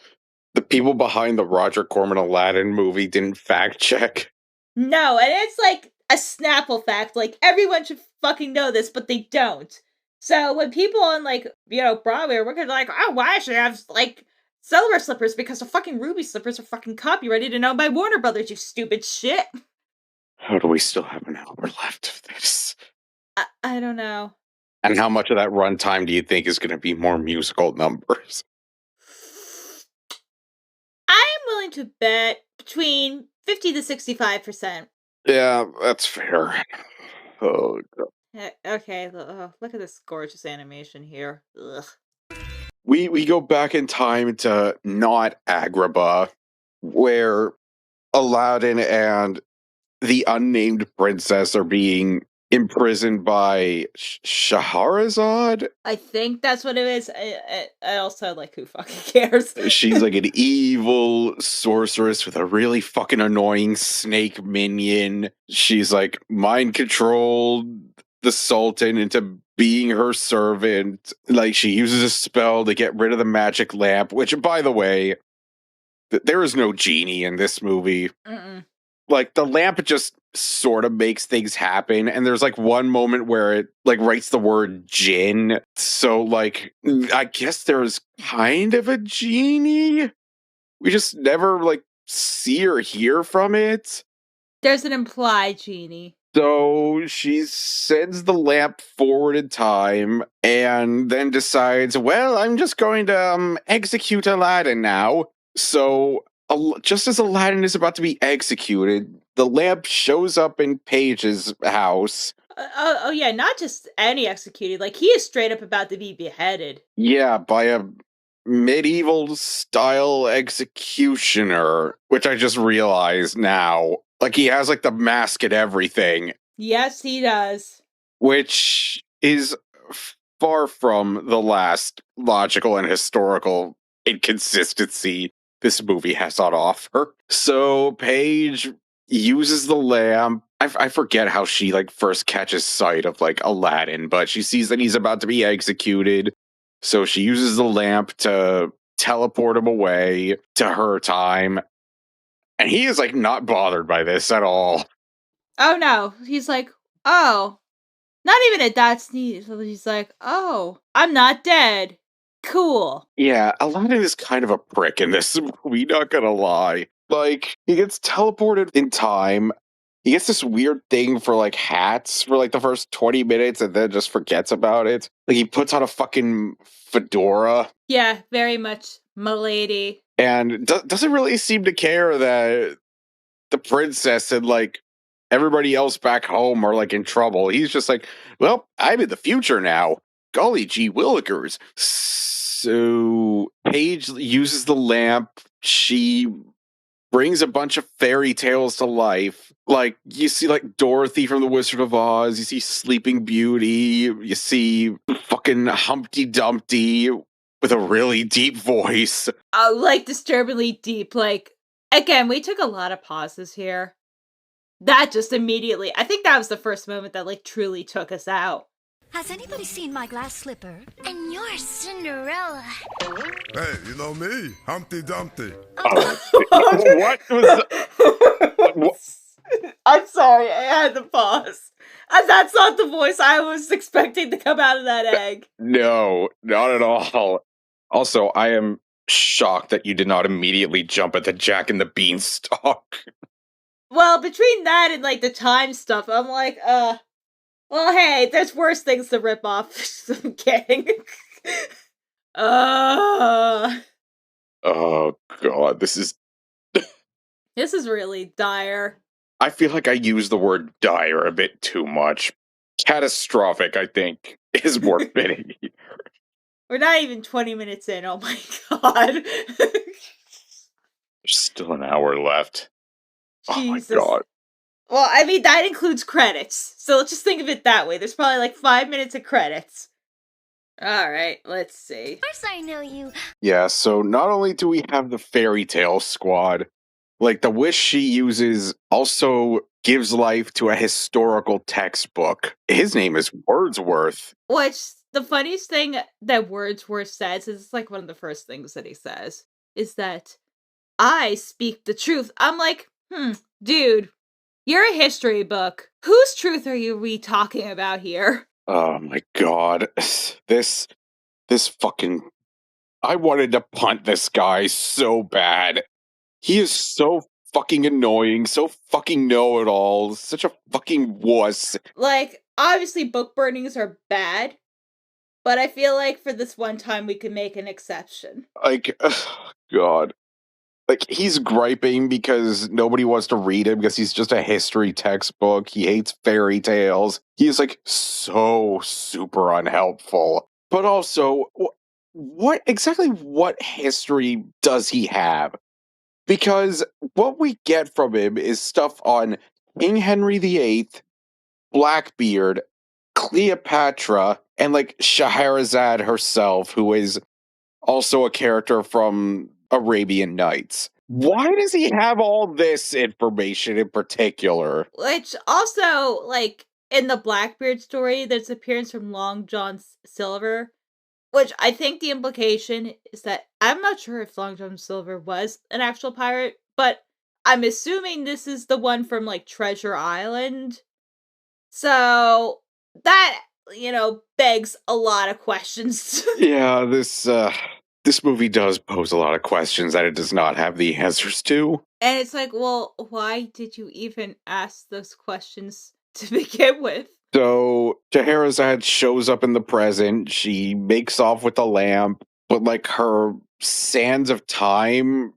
people behind the Roger Corman Aladdin movie didn't fact check? No, and it's like a Snapple fact. Like, everyone should fucking know this, but they don't. So when people on, like, you know, Broadway are working, like, oh, why should I have, like, silver slippers? Because the fucking ruby slippers are fucking copyrighted and owned by Warner Brothers, you stupid shit. How do we still have an hour left of this? I don't know. And how much of that runtime do you think is going to be more musical numbers? I'm willing to bet between 50 to 65%. Yeah, that's fair. Oh, God. Okay, look at this gorgeous animation here. Ugh. We go back in time to not Agrabah, where Aladdin and the unnamed princess are being imprisoned by Shahrazad. I think that's what it is. I also, like, who fucking cares? She's like an evil sorceress with a really fucking annoying snake minion. She's like mind controlled the Sultan into being her servant. Like, she uses a spell to get rid of the magic lamp, which, by the way, there is no genie in this movie. Mm-mm. Like, the lamp just sort of makes things happen, and there's, like, one moment where it, like, writes the word "gin," so, like, I guess there's kind of a genie? We just never, like, see or hear from it. There's an implied genie. So she sends the lamp forward in time and then decides, well, I'm just going to execute Aladdin now. So just as Aladdin is about to be executed, the lamp shows up in Paige's house. Oh yeah, not just any executed. Like, he is straight up about to be beheaded. Yeah, by a medieval style executioner, which I just realized now. Like, he has like the mask and everything. Yes, he does. Which is far from the last logical and historical inconsistency this movie has on offer. So Paige uses the lamp. I forget how she like first catches sight of like Aladdin, but she sees that he's about to be executed. So she uses the lamp to teleport him away to her time. And he is like not bothered by this at all. Oh no. He's like, oh. Not even at that sneeze. So he's like, oh, I'm not dead. Cool. Yeah, Aladdin is kind of a prick in this movie, not gonna lie. Like, he gets teleported in time. He gets this weird thing for, like, hats for, like, the first 20 minutes and then just forgets about it. Like, he puts on a fucking fedora. Yeah, very much milady. And doesn't really seem to care that the princess and, like, everybody else back home are, like, in trouble. He's just like, well, I'm in the future now. Golly gee willikers. So Paige uses the lamp. She brings a bunch of fairy tales to life. Like, you see, like, Dorothy from The Wizard of Oz. You see Sleeping Beauty. You see fucking Humpty Dumpty with a really deep voice. Like, disturbingly deep. Like, again, we took a lot of pauses here. That just immediately, I think that was the first moment that, like, truly took us out. Has anybody seen my glass slipper? And you're Cinderella. Hey, you know me, Humpty Dumpty. Oh, what was what? I'm sorry, I had to pause. That's not the voice I was expecting to come out of that egg. No, not at all. Also, I am shocked that you did not immediately jump at the Jack and the Beanstalk. Well, between that and, like, the time stuff, I'm like, well, hey, there's worse things to rip off. I'm kidding. Oh, God, this is really dire. I feel like I use the word dire a bit too much. Catastrophic, I think, is more fitting. We're not even 20 minutes in, oh my god. There's still an hour left. Jesus. Oh my god. Well, I mean, that includes credits. So let's just think of it that way. There's probably like 5 minutes of credits. Alright, let's see. Of course I know you. Yeah, so not only do we have the fairy tale squad, like the wish she uses also gives life to a historical textbook. His name is Wordsworth. Which, the funniest thing that Wordsworth says is like one of the first things that he says, is that I speak the truth. I'm like, dude, you're a history book. Whose truth are we talking about here? Oh my god. This fucking... I wanted to punt this guy so bad. He is so fucking annoying, so fucking know-it-all, such a fucking wuss. Like, obviously book burnings are bad, but I feel like for this one time we could make an exception. Like, god. Like, he's griping because nobody wants to read him because he's just a history textbook. He hates fairy tales. He is, like, so super unhelpful. But also, what history does he have? Because what we get from him is stuff on King Henry VIII, Blackbeard, Cleopatra, and, like, Scheherazade herself, who is also a character from Arabian Nights. Why does he have all this information in particular? Which also, like, in the Blackbeard story, there's appearance from Long John Silver, which I think the implication is that I'm not sure if Long John Silver was an actual pirate, but I'm assuming this is the one from, like, Treasure Island. So, that, begs a lot of questions. Yeah, this movie does pose a lot of questions that it does not have the answers to. And it's like, well, why did you even ask those questions to begin with? So Scheherazade shows up in the present. She makes off with the lamp, but like her sands of time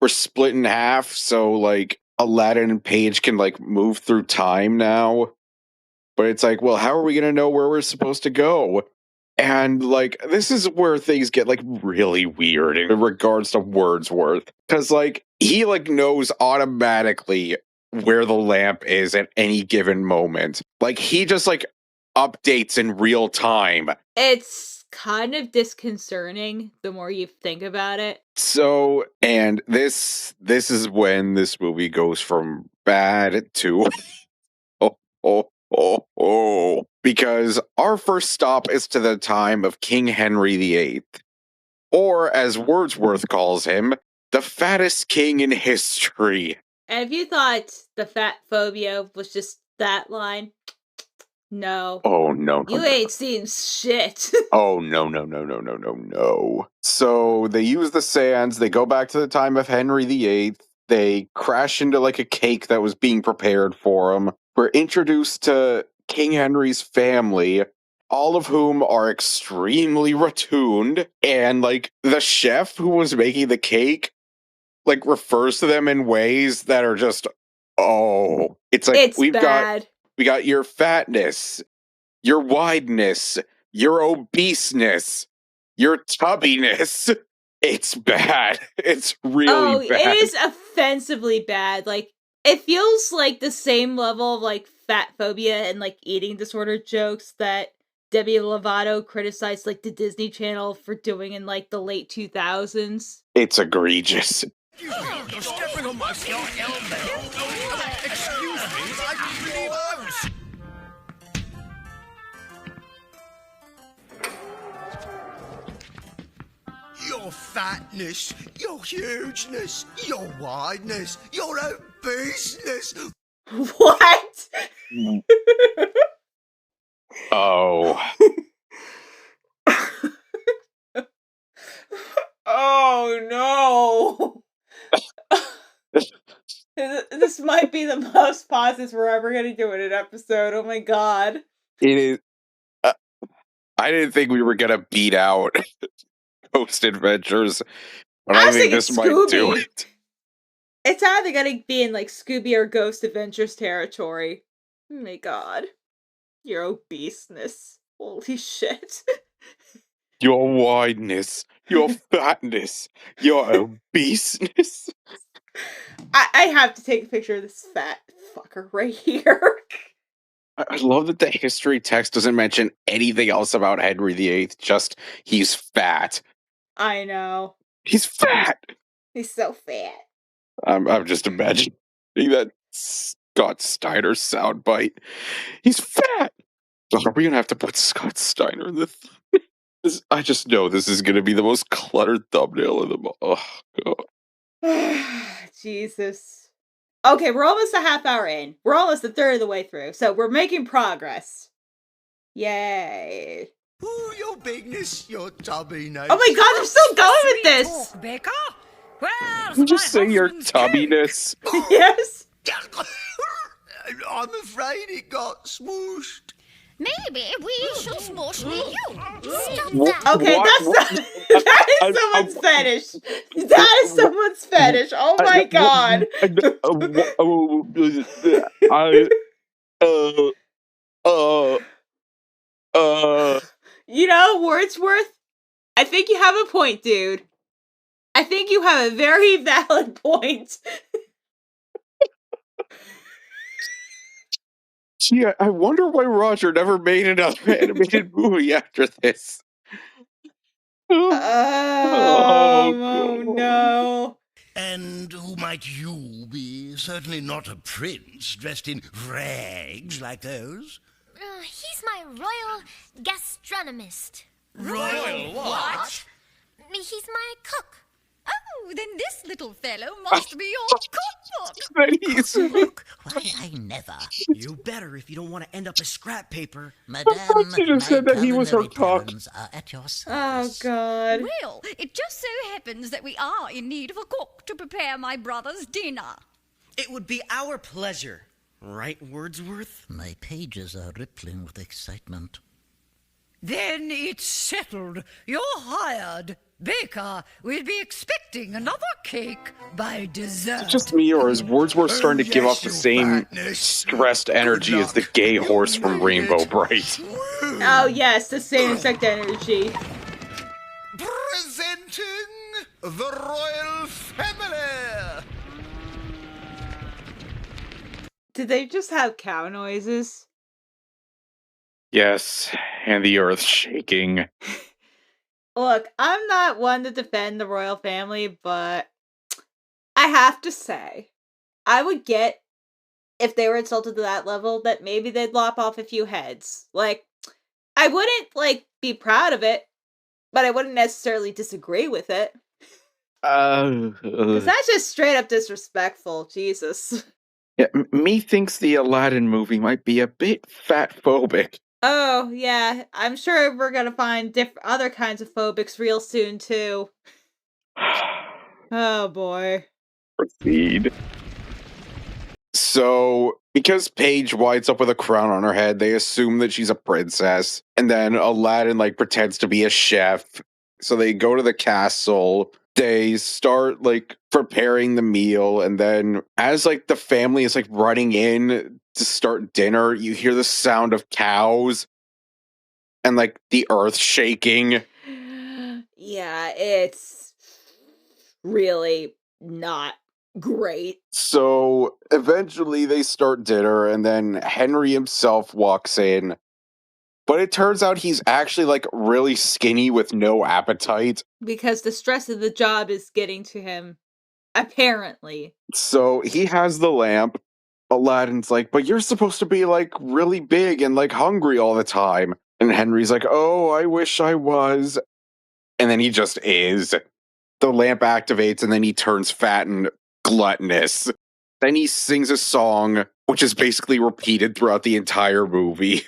were split in half. So like Aladdin and Paige can like move through time now. But it's like, well, how are we going to know where we're supposed to go? And like, this is where things get like really weird in regards to Wordsworth. Cause like, he like knows automatically where the lamp is at any given moment. Like, he just like updates in real time. It's kind of disconcerting the more you think about it. So, and this is when this movie goes from bad to because our first stop is to the time of King Henry VIII, or as Wordsworth calls him, the fattest king in history. And if you thought the fat phobia was just that line, no. Oh, no. You ain't seen shit. Oh, no. So they use the sands, they go back to the time of Henry VIII, they crash into like a cake that was being prepared for him. We're introduced to King Henry's family, all of whom are extremely rotund, and like the chef who was making the cake like refers to them in ways that are just it's like it's bad. We got your fatness, your wideness, your obeseness, your tubbiness. It's bad. It's really bad. It is offensively bad. Like, it feels like the same level of, like, fat phobia and, like, eating disorder jokes that Demi Lovato criticized, like, the Disney Channel for doing in, like, the late 2000s. It's egregious. You're stepping on my elbow. Excuse me, I didn't believe I was. Your fatness, your hugeness, your wideness, your obeseness. What? Oh. Oh no. This might be the most pauses we're ever going to do in an episode. Oh my god. It is. I didn't think we were going to beat out Ghost Adventures, but I think this might do it. It's either going to be in like Scooby or Ghost Adventures territory. Oh my god. Your obeseness. Holy shit. Your wideness, your fatness, your obeseness. I have to take a picture of this fat fucker right here. I love that the history text doesn't mention anything else about Henry VIII, just he's fat. I know. He's fat. He's so fat. I'm just imagining that Scott Steiner soundbite. He's fat. Are we gonna have to put Scott Steiner in the? I just know this is gonna be the most cluttered thumbnail of them all. Oh, God. Jesus. Okay, we're almost a half hour in. We're almost a third of the way through, so we're making progress. Yay. Ooh, your bigness, your tubbiness. Oh my god, they're still going with this! Talk, Baker. Well, Did you just say your tubbiness? Yes. I'm afraid it got smooshed. Maybe we should smoosh near you. Stop What? that. Okay, that is someone's fetish. That is someone's fetish. Oh my god. You know, Wordsworth, I think you have a point, dude. I think you have a very valid point. Gee, I wonder why Roger never made another animated movie after this. Oh no. And who might you be? Certainly not a prince dressed in rags like those. He's my royal gastronomist. Royal what? He's my cook. Oh, Oh, then this little fellow must be your cookbook. Look, why I never. You better if you don't want to end up as scrap paper. Madame, She just my said that he was her culinary cook. talents are at your Oh, service. God. Well, it just so happens that we are in need of a cook to prepare my brother's dinner. It would be our pleasure. Right, Wordsworth? My pages are rippling with excitement. Then it's settled. You're hired. Baker, we'll be expecting another cake by dessert. Is it just me, or is Wordsworth starting to give off the same stressed energy as the gay horse from Rainbow Bright? Oh, yes, the same exact energy. Presenting the royal family. Did they just have cow noises? Yes, and the earth shaking. Look, I'm not one to defend the royal family, but I have to say, I would get, if they were insulted to that level, that maybe they'd lop off a few heads. Like, I wouldn't, be proud of it, but I wouldn't necessarily disagree with it. Because that's just straight up disrespectful, Jesus. Yeah, me thinks the Aladdin movie might be a bit fat-phobic. Oh, yeah, I'm sure we're gonna find other kinds of phobics real soon, too. Oh, boy. Proceed. So, because Paige winds up with a crown on her head, they assume that she's a princess. And then Aladdin, pretends to be a chef. So they go to the castle. They start, preparing the meal. And then as, the family is, running in to start dinner, you hear the sound of cows. And, the earth shaking. Yeah, it's really not great. So eventually they start dinner, and then Henry himself walks in. But it turns out he's actually really skinny with no appetite. Because the stress of the job is getting to him, apparently. So he has the lamp. Aladdin's like, but you're supposed to be really big and hungry all the time. And Henry's like, oh, I wish I was. And then he just is. The lamp activates, and then he turns fat and gluttonous. Then he sings a song, which is basically repeated throughout the entire movie.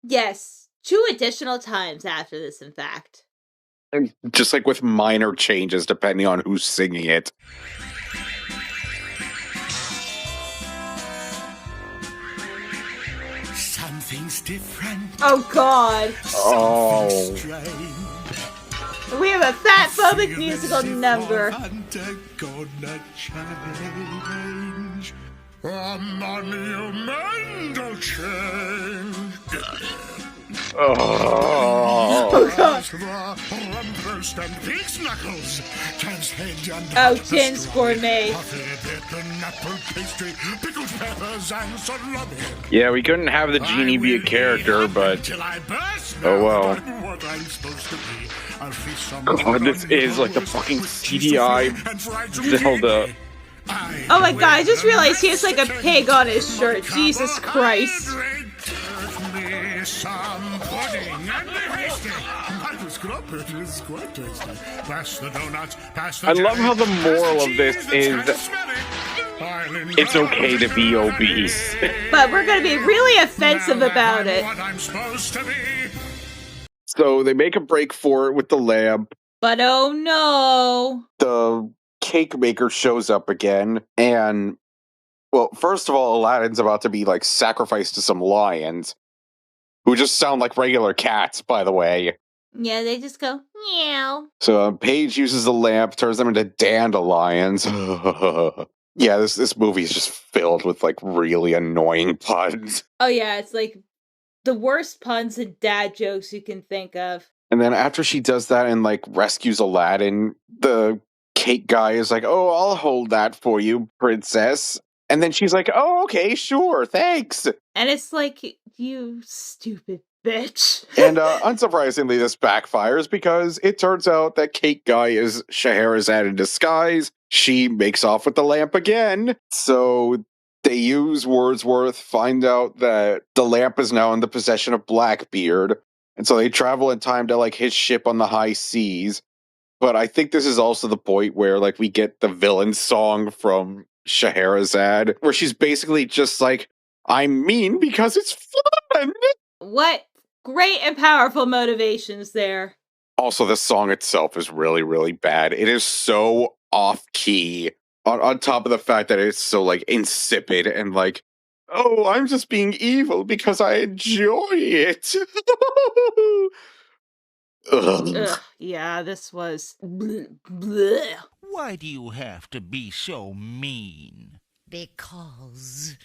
Yes, 2 additional times after this, in fact. Just with minor changes depending on who's singing it. Something's different. Oh, God. Oh. We have a fat-phobic musical number. A monumental change. Oh, God. Oh, Jin's Gourmet. Yeah, we couldn't have the genie be a character, but oh well. God, this is the fucking CGI Zelda. Oh my God, I just realized he has a pig on his shirt. Jesus Christ. I love how the moral of this is it's okay to be obese. But we're gonna be really offensive about it. So they make a break for it with the lamp. But oh no. The cake maker shows up again, and well, first of all, Aladdin's about to be sacrificed to some lions, who just sound like regular cats, by the way. Yeah, they just go meow. So Paige uses the lamp, turns them into dandelions. Yeah, this movie is just filled with really annoying puns. Oh yeah, it's the worst puns and dad jokes you can think of. And then after she does that and rescues Aladdin, the cake guy is like, oh, I'll hold that for you, princess. And then she's like, oh, okay, sure, thanks. And it's you stupid bitch. And unsurprisingly, this backfires because it turns out that cake guy is Scheherazade in disguise. She makes off with the lamp again. So they use Wordsworth, find out that the lamp is now in the possession of Blackbeard. And so they travel in time to his ship on the high seas. But I think this is also the point where, like, we get the villain song from Scheherazade, where she's basically just like, I'm mean because it's fun! What great and powerful motivations there. Also, the song itself is really, really bad. It is so off-key, on top of the fact that it's so, like, insipid and, like, oh, I'm just being evil because I enjoy it. Ugh. Ugh, yeah, this was... bleh. Why do you have to be so mean? Because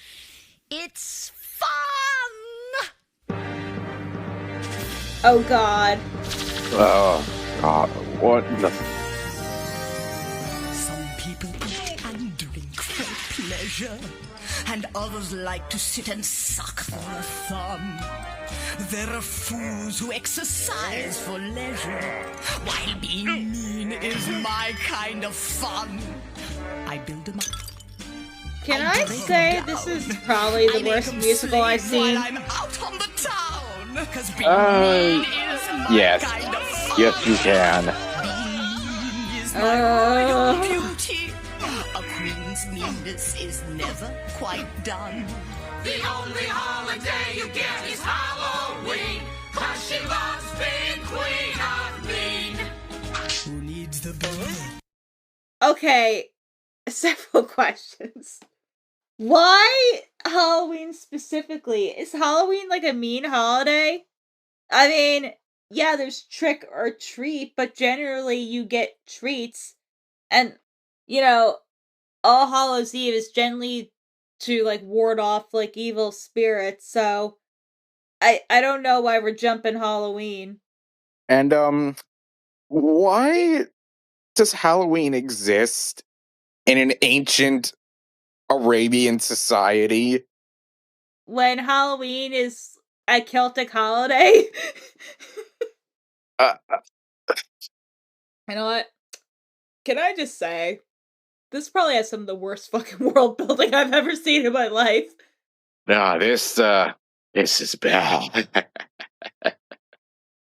it's fun! Oh, God. Oh, God. What the... Some people eat and drink for pleasure, and others like to sit and suck for a thumb. There are fools who exercise for leisure, while being mean is my kind of fun. I build them up. Can I say this is probably the worst musical I've seen? I'm out on the town, 'cause being mean is my yes. kind of fun. Yes, you can. Being is my royal beauty. A queen's meanness is never quite done. The only holiday you get is Halloween, 'cause she loves being queen of mean. Who needs the bird? Okay, several questions. Why Halloween specifically? Is Halloween like a mean holiday? I mean, yeah, there's trick or treat, but generally you get treats. And, you know, All Hallows Eve is generally to, like, ward off, like, evil spirits, so I don't know why we're jumping Halloween. And, why does Halloween exist in an ancient Arabian society? When Halloween is a Celtic holiday? Uh, You know what? Can I just say, this probably has some of the worst fucking world building I've ever seen in my life. this is bad.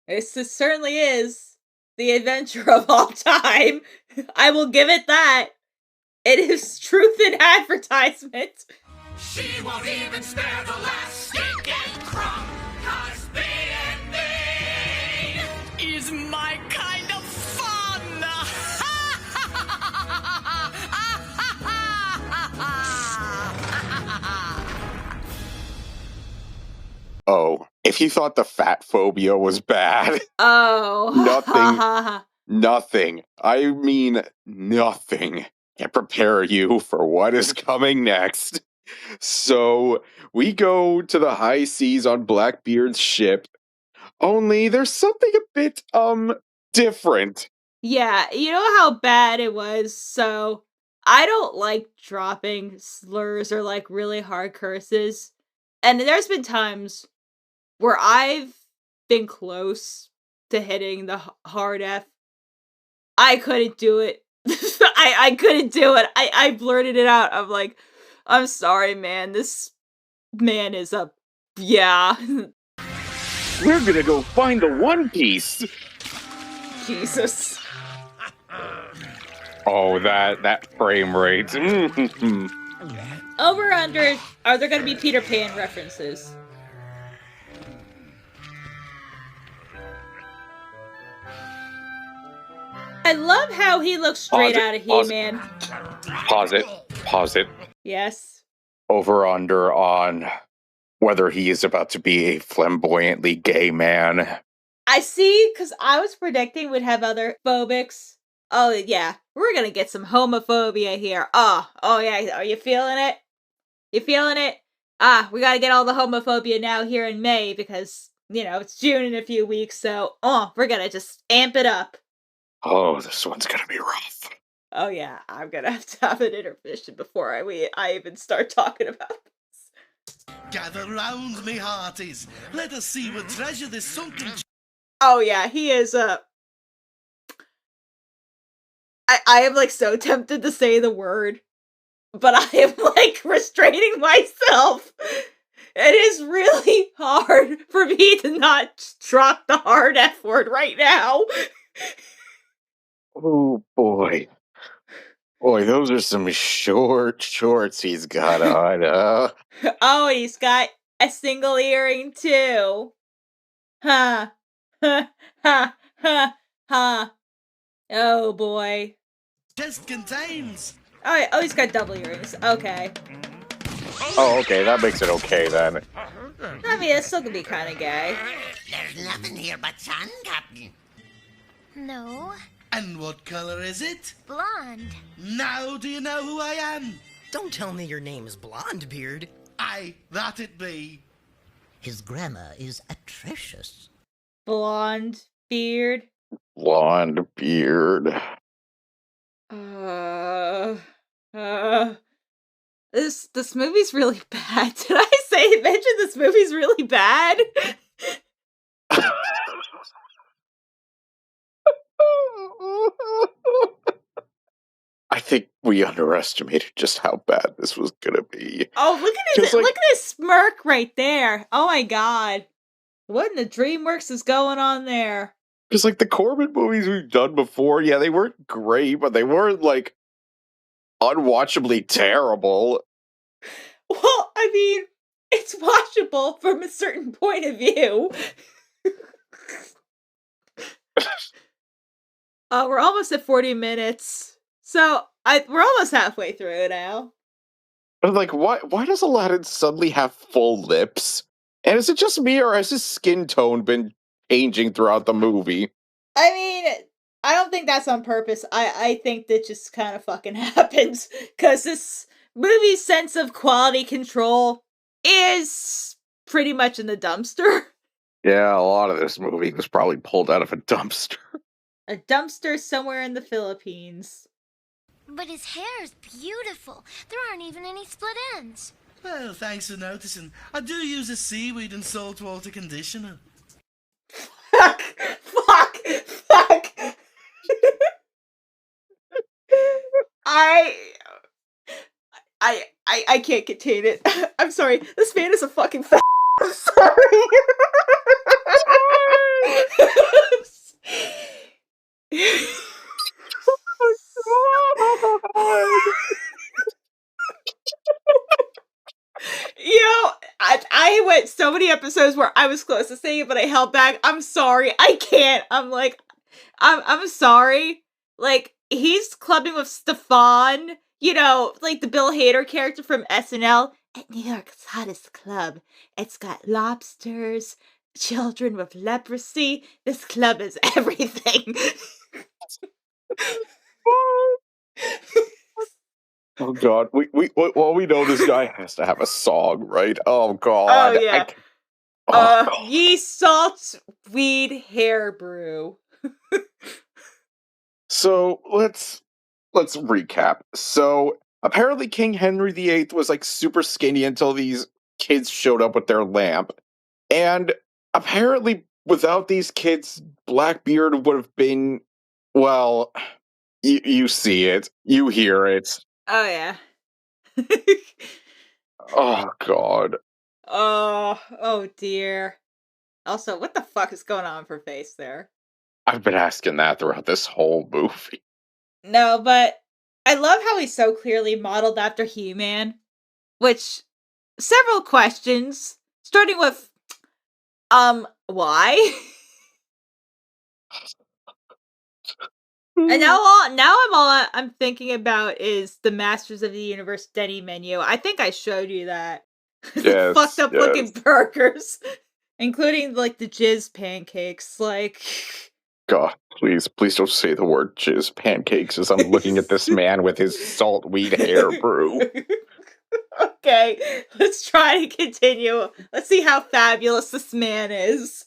This certainly is the adventure of all time. I will give it that. It is truth in advertisement. She won't even spare the last stinking crumb, 'cause being mean Is my kind of fun. Oh, if you thought the fat phobia was bad, Oh. nothing, I mean nothing, can prepare you for what is coming next. So, we go to the high seas on Blackbeard's ship, only there's something a bit, different. Yeah, you know how bad it was, so I don't like dropping slurs or like really hard curses. And there's been times where I've been close to hitting the hard F. I couldn't do it. I couldn't do it. I blurted it out. I'm like, I'm sorry, man. This man is a... Yeah. We're gonna go find the One Piece! Jesus. Oh, that frame rate. Over under, are there going to be Peter Pan references? I love how he looks straight out of He-Man. Pause it. Yes. Over under on whether he is about to be a flamboyantly gay man. I see, because I was predicting we'd have other phobics. Oh, yeah. We're going to get some homophobia here. Oh, yeah. Are you feeling it? You feeling it? We got to get all the homophobia now here in May because, you know, it's June in a few weeks, so, we're going to just amp it up. Oh, this one's gonna be rough. Oh yeah, I'm gonna have to have an intermission before I even start talking about this. Gather round, me hearties. Let us see what treasure this sunken... Oh yeah, he is, I am, like, so tempted to say the word, but I am, like, restraining myself. It is really hard for me to not drop the hard F word right now. Oh boy. Boy, those are some short shorts he's got on. Oh, he's got a single earring too. Ha. Ha. Ha. Ha. Ha. Oh boy. Just contains. Oh, he's got double earrings. Okay. Oh, okay, that makes it okay then. I mean, it's still gonna be kind of gay. There's nothing here but sun, Captain. No, And what color is it? blonde. Now do you know who I am? Don't tell me your name is Blonde Beard. Aye, that it be. His grammar is atrocious. Blonde beard. Blonde beard. This movie's really bad. Did I mention this movie's really bad? I think we underestimated just how bad this was gonna be. Oh, look at his Just look at his smirk right there. Oh my god. What in the DreamWorks is going on there? Because like the Corman movies we've done before, yeah, they weren't great, but they weren't like unwatchably terrible. Well, I mean, it's watchable from a certain point of view. We're almost at 40 minutes. So, we're almost halfway through now. But like, why does Aladdin suddenly have full lips? And is it just me, or has his skin tone been changing throughout the movie? I mean, I don't think that's on purpose. I think that just kind of fucking happens. Because this movie's sense of quality control is pretty much in the dumpster. Yeah, a lot of this movie was probably pulled out of a dumpster. A dumpster somewhere in the Philippines. But his hair is beautiful. There aren't even any split ends. Well, thanks for noticing. I do use a seaweed and saltwater conditioner. Fuck! I can't contain it. I'm sorry. This man is a fucking fat. I'm sorry. You know, I went so many episodes where I was close to saying it, but I held back. I'm sorry. I can't. I'm sorry. Like, he's clubbing with Stefan, you know, like the Bill Hader character from SNL. At New York's hottest club. It's got lobsters, children with leprosy. This club is everything. Oh god, we know this guy has to have a song, right? Oh god. Oh yeah. Ye salt weed hair brew. So let's recap. So apparently King Henry VIII was like super skinny until these kids showed up with their lamp. And apparently without these kids, Blackbeard would have been, well, you see it, you hear it. Oh yeah. Oh god. Oh dear. Also, what the fuck is going on with her face there? I've been asking that throughout this whole movie. No, but I love how he's so clearly modeled after He-Man. Which, several questions, starting with, why? And now I'm thinking about is the Masters of the Universe Denny menu. I think I showed you that. Yes, Fucked up yes. looking burgers. Including, like, the jizz pancakes, like... God, please don't say the word jizz pancakes as I'm looking at this man with his salt weed hair brew. Okay, let's try to continue. Let's see how fabulous this man is.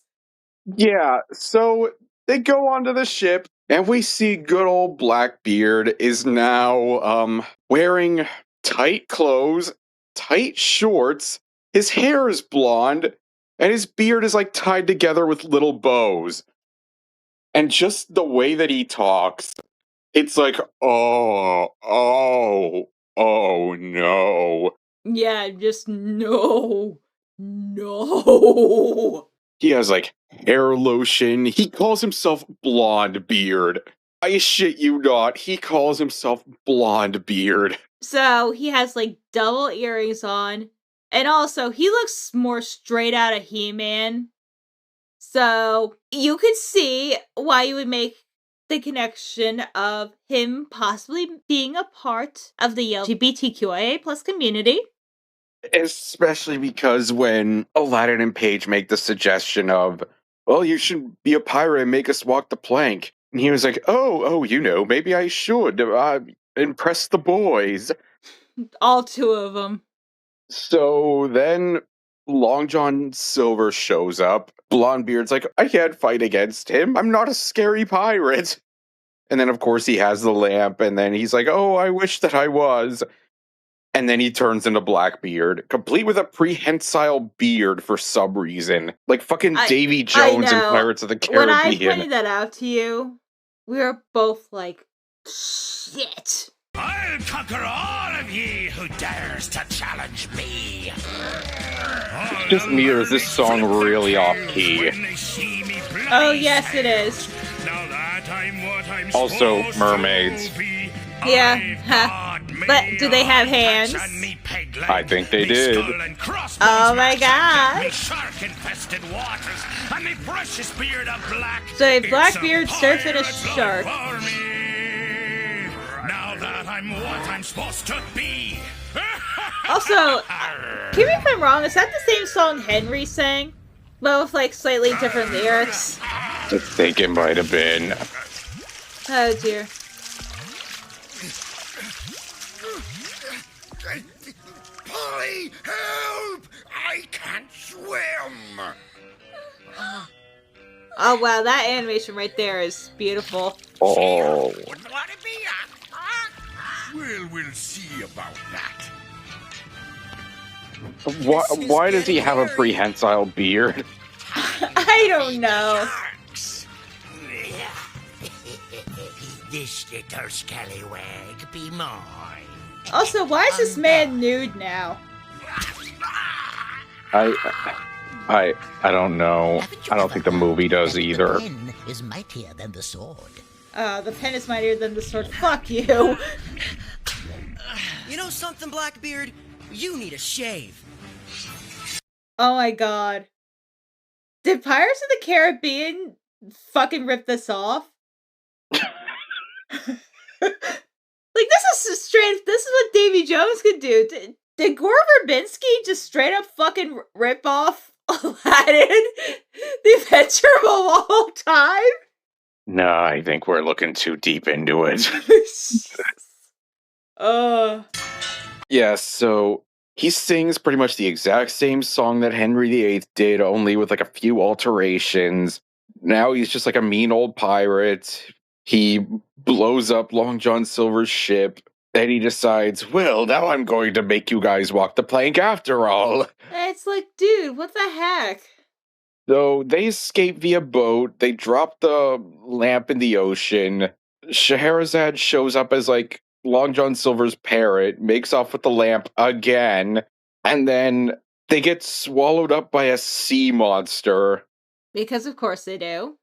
Yeah, so they go onto the ship, and we see good old Blackbeard is now wearing tight clothes, tight shorts, his hair is blonde, and his beard is like tied together with little bows. And just the way that he talks, it's like, oh no. Yeah, just no. He has like hair lotion. He calls himself Blonde Beard. I shit you not, he calls himself Blonde Beard. So he has like double earrings on. And also, he looks more straight out of He-Man. So you could see why you would make the connection of him possibly being a part of the LGBTQIA plus community. Especially because when Aladdin and Paige make the suggestion of, well, you should be a pirate and make us walk the plank. And he was like, oh, maybe I should impress the boys. All two of them. So then Long John Silver shows up. Blondebeard's like, I can't fight against him. I'm not a scary pirate. And then, of course, he has the lamp, and then he's like, oh, I wish that I was. And then he turns into Blackbeard, complete with a prehensile beard for some reason. Like fucking Davy Jones in Pirates of the Caribbean. When I pointed that out to you, we were both like, shit. I'll conquer all of ye who dares to challenge me. It's just me, or is this song really off key? Oh, yes, it is. Also, mermaids. Yeah, but do they have hands? I think they did. Oh my god. So a Blackbeard surfing a shark. Now that I'm what I'm supposed to be. Also, correct me if I'm wrong, is that the same song Henry sang? But with like slightly different lyrics? I think it might have been. Oh dear. Polly, help! I can't swim! Oh wow, that animation right there is beautiful. Oh. Well, we'll see about that. Why does he have a prehensile beard? I don't know. This little scallywag be mine. Also, why is this man nude now? I don't know. I don't think the movie does either. The pen is mightier than the sword. The pen is mightier than the sword. Fuck you. You know something, Blackbeard? You need a shave. Oh my god. Did Pirates of the Caribbean fucking rip this off? Like, this is what Davy Jones could do. Did Gore Verbinski just straight up fucking rip off Aladdin? The Adventure of All Time? No, I think we're looking too deep into it. Yeah, so he sings pretty much the exact same song that Henry VIII did, only with like a few alterations. Now he's just like a mean old pirate. He blows up Long John Silver's ship, and he decides, well, now I'm going to make you guys walk the plank after all. It's like, dude, what the heck? So they escape via boat. They drop the lamp in the ocean. Scheherazade shows up as like Long John Silver's parrot, makes off with the lamp again, and then they get swallowed up by a sea monster. Because of course they do.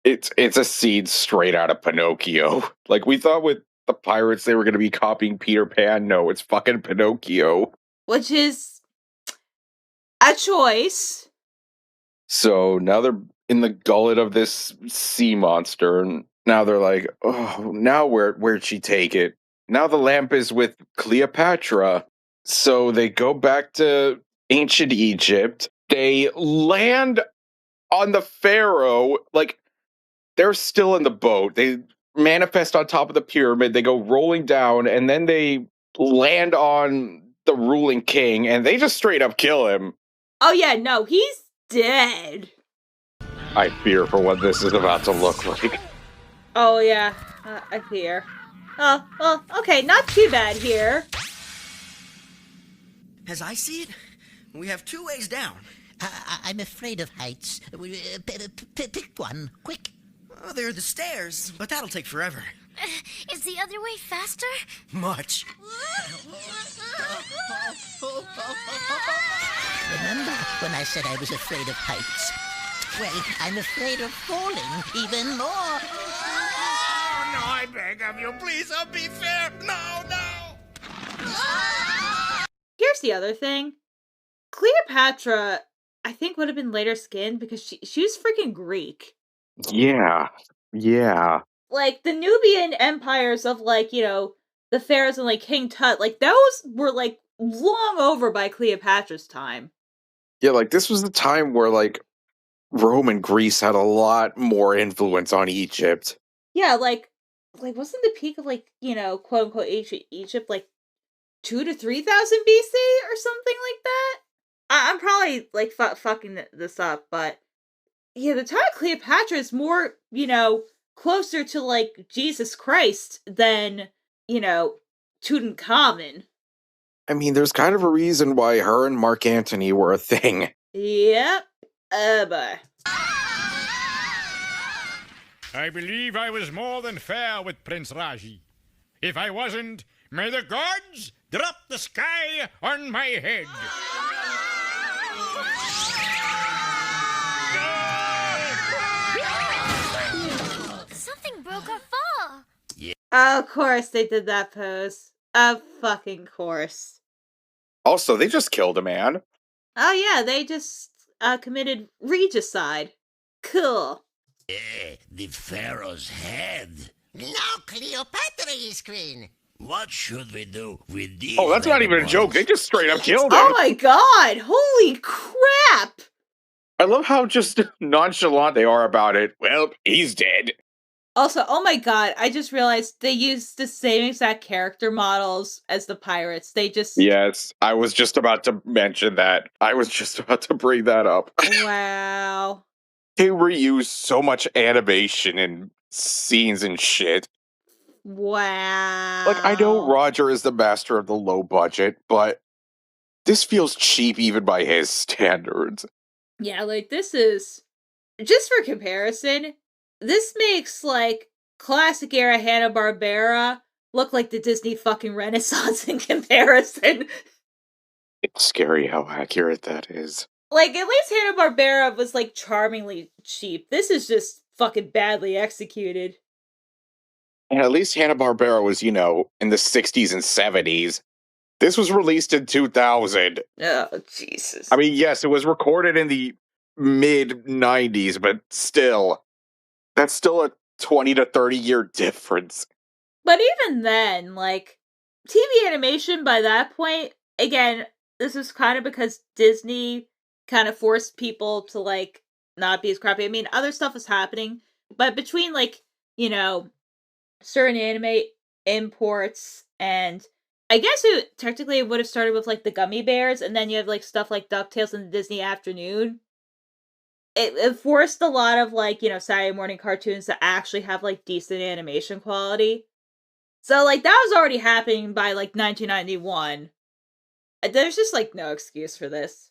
It's a seed straight out of Pinocchio. Like, we thought with the pirates they were going to be copying Peter Pan. No, it's fucking Pinocchio. Which is a choice. So now they're in the gullet of this sea monster, and now they're like, oh, now where'd she take it? Now the lamp is with Cleopatra. So they go back to ancient Egypt. They land on the Pharaoh, like, they're still in the boat. They manifest on top of the pyramid. They go rolling down, and then they land on the ruling king, and they just straight up kill him. Oh yeah, no, he's dead. I fear for what this is about to look like. Oh yeah, I fear. Oh, well, okay, not too bad here. As I see it, we have two ways down. I'm afraid of heights. Pick one, quick. Oh, there are the stairs, but that'll take forever. Is the other way faster? Much. Remember when I said I was afraid of heights? Well, I'm afraid of falling even more. I beg of you, please, be fair. No. Here's the other thing. Cleopatra, I think, would have been later skinned because she was freaking Greek. Yeah. Like, the Nubian empires of, like, the pharaohs and, like, King Tut, like, those were, like, long over by Cleopatra's time. Yeah, like, this was the time where, like, Rome and Greece had a lot more influence on Egypt. Yeah, like wasn't the peak of, like, quote unquote Egypt like 2,000 to 3,000 BC or something like that? I'm probably like fucking this up, but yeah, the time of Cleopatra is more closer to like Jesus Christ than Tutankhamun. I mean, there's kind of a reason why her and Mark Antony were a thing. Yep. Bye. I believe I was more than fair with Prince Raji. If I wasn't, may the gods drop the sky on my head. Something broke our fall. Of course they did that pose. Of fucking course. Also, they just killed a man. Oh yeah, they just committed regicide. Cool. The pharaoh's head. Now Cleopatra is queen. What should we do with these? Oh, that's not even a joke. They just straight up killed him. Oh my god! Holy crap! I love how just nonchalant they are about it. Well, he's dead. Also, oh my god, I just realized they used the same exact character models as the pirates. They just... Yes, I was just about to mention that. I was just about to bring that up. Wow. They reused so much animation and scenes and shit. Wow. Like, I know Roger is the master of the low budget, but this feels cheap even by his standards. Yeah, like, this is... Just for comparison, this makes, like, classic era Hanna-Barbera look like the Disney fucking Renaissance in comparison. It's scary how accurate that is. Like, at least Hanna-Barbera was, like, charmingly cheap. This is just fucking badly executed. And at least Hanna-Barbera was, in the 60s and 70s. This was released in 2000. Oh, Jesus. I mean, yes, it was recorded in the mid-90s, but still, that's still a 20 to 30-year difference. But even then, like, TV animation by that point, again, this was kind of because Disney kind of forced people to, like, not be as crappy. I mean, other stuff was happening, but between, like, certain anime imports and I guess it technically would have started with, like, the Gummy Bears, and then you have, like, stuff like DuckTales and the Disney Afternoon. It forced a lot of, like, Saturday morning cartoons to actually have, like, decent animation quality. So, like, that was already happening by, like, 1991. There's just, like, no excuse for this.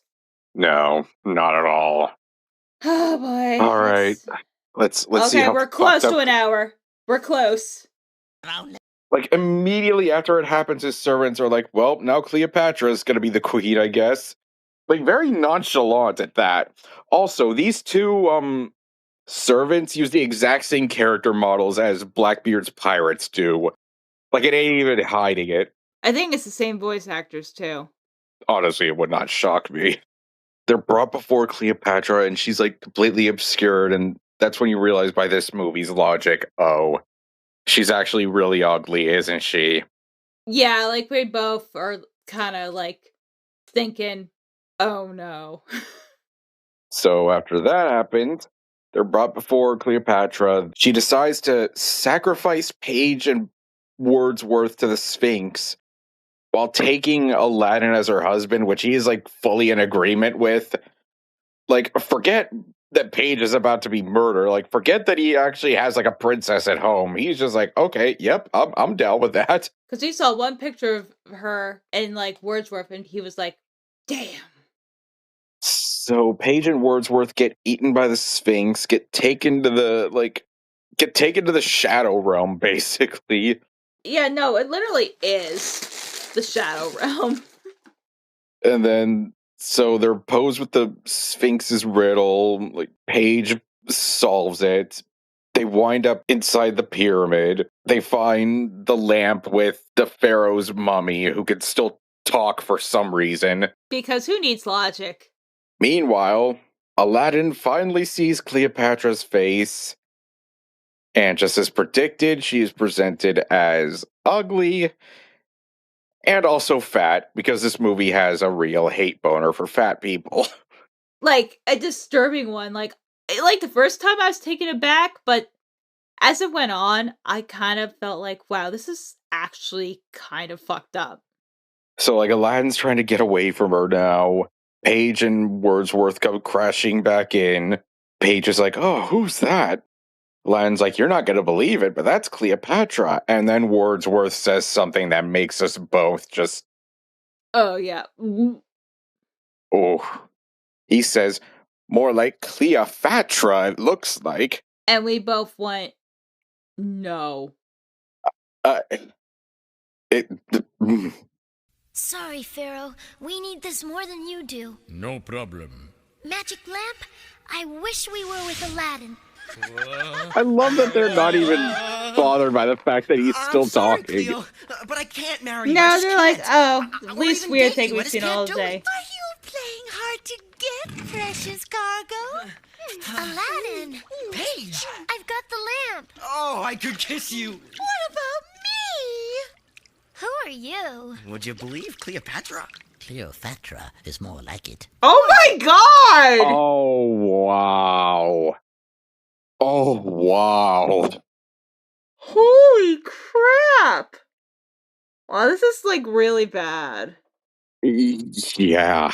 No, not at all. Oh, boy. All right. Let's see how... Okay, we're close to an hour. We're close. Like, immediately after it happens, his servants are like, well, now Cleopatra is going to be the queen, I guess. Like, very nonchalant at that. Also, these two, servants use the exact same character models as Blackbeard's pirates do. Like, it ain't even hiding it. I think it's the same voice actors, too. Honestly, it would not shock me. They're brought before Cleopatra, and she's, like, completely obscured, and that's when you realize by this movie's logic, oh, she's actually really ugly, isn't she? Yeah, like, we both are kind of, like, thinking, oh no. So after that happens, they're brought before Cleopatra. She decides to sacrifice Paige and Wordsworth to the Sphinx while taking Aladdin as her husband, which he is, like, fully in agreement with. Like, forget that Paige is about to be murdered. Like, forget that he actually has, like, a princess at home. He's just like, okay, yep, I'm down with that. Because he saw one picture of her in, like, Wordsworth, and he was like, damn. So Paige and Wordsworth get eaten by the Sphinx, get taken to the Shadow Realm, basically. Yeah, no, it literally is the Shadow Realm. And then, so they're posed with the Sphinx's riddle. Like, Paige solves it. They wind up inside the pyramid. They find the lamp with the pharaoh's mummy who could still talk for some reason. Because who needs logic? Meanwhile, Aladdin finally sees Cleopatra's face. And just as predicted, she is presented as ugly and also fat, because this movie has a real hate boner for fat people. Like, a disturbing one. Like the first time I was taken aback, but as it went on, I kind of felt like, wow, this is actually kind of fucked up. So, like, Aladdin's trying to get away from her now. Paige and Wordsworth go crashing back in. Paige is like, oh, who's that? Aladdin's like, you're not going to believe it, but that's Cleopatra. And then Wordsworth says something that makes us both just... Oh, yeah. Oh. He says, more like Cleopatra, it looks like. And we both went, no. Sorry, Pharaoh. We need this more than you do. No problem. Magic lamp? I wish we were with Aladdin. I love that they're not even bothered by the fact that he's still sorry, talking. Cleo, but I can't marry you. No, they're like, oh, the least weird thing we've seen all day. Are you playing hard to get, precious cargo? Aladdin! Paige! I've got the lamp. Oh, I could kiss you. What about me? Who are you? Would you believe Cleopatra? Cleopatra is more like it. Oh my god! Oh, wow. Oh, wow. Holy crap! Wow, this is like really bad. Yeah.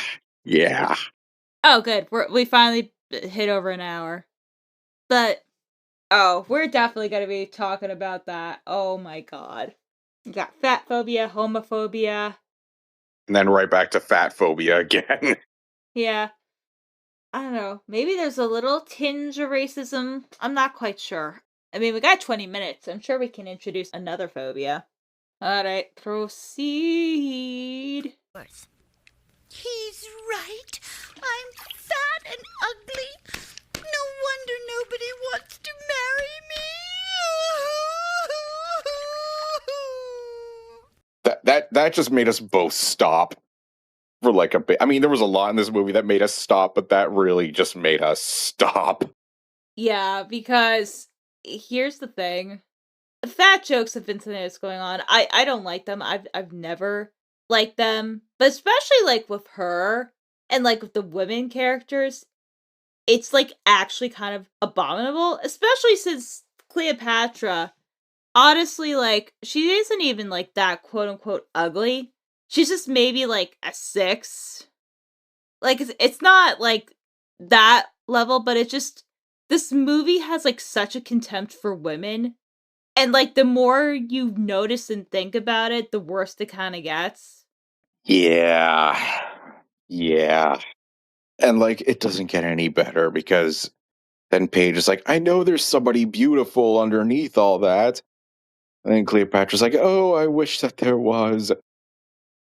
Oh, good. We finally hit over an hour. But, oh, we're definitely going to be talking about that. Oh my god. We got fat phobia, homophobia. And then right back to fat phobia again. Yeah. I don't know. Maybe there's a little tinge of racism. I'm not quite sure. I mean, we got 20 minutes. I'm sure we can introduce another phobia. Alright, proceed. He's right. I'm fat and ugly. No wonder nobody wants to marry me. That just made us both stop for like a bit. I mean, there was a lot in this movie that made us stop, but that really just made us stop. Yeah, because here's the thing. Fat jokes have been something that's going on. I don't like them. I've never liked them. But especially like with her and like with the women characters, it's like actually kind of abominable. Especially since Cleopatra, honestly, like, she isn't even like that quote unquote ugly. She's just maybe like a 6. Like it's not like that level, but it just, this movie has like such a contempt for women. And like the more you notice and think about it, the worse it kind of gets. Yeah. And like, it doesn't get any better because then Paige is like, I know there's somebody beautiful underneath all that. And then Cleopatra's like, oh, I wish that there was.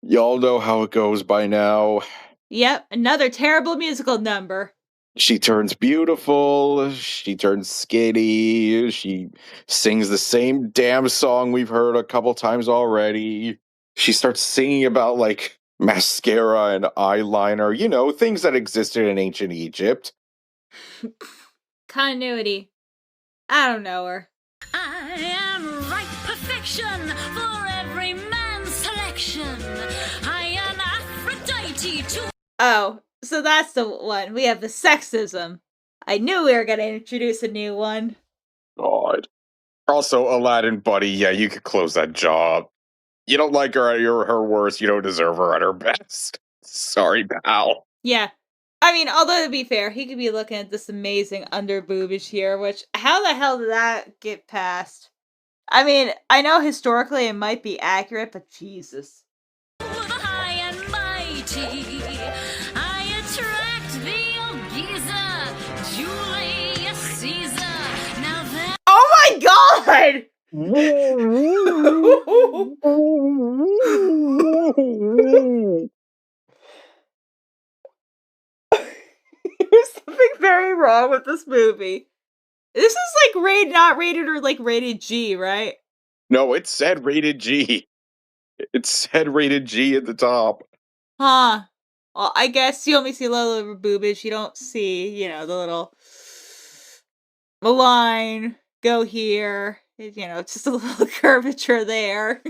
Y'all know how it goes by now. Yep, another terrible musical number. She turns beautiful, she turns skinny, she sings the same damn song we've heard a couple times already. She starts singing about, like, mascara and eyeliner, you know, things that existed in ancient Egypt. Continuity. I don't know her. I am right perfection for every man's selection. I am Aphrodite to... Oh, so that's the one. We have the sexism. I knew we were going to introduce a new one. God. Also, Aladdin, buddy, yeah, you could close that job. You don't like her at her worst, you don't deserve her at her best. Sorry, pal. Yeah. I mean, although to be fair, he could be looking at this amazing under boobage here, which, how the hell did that get past? I mean, I know historically it might be accurate, but Jesus. high and mighty. I attract the old geezer, Julius Caesar. Now that... Oh my god! There's something very wrong with this movie. This is like not rated or like rated G, right? No, it said rated G. It said rated G at the top. Huh. Well, I guess you only see a little of her boobage. You don't see, the line go here. Just a little curvature there.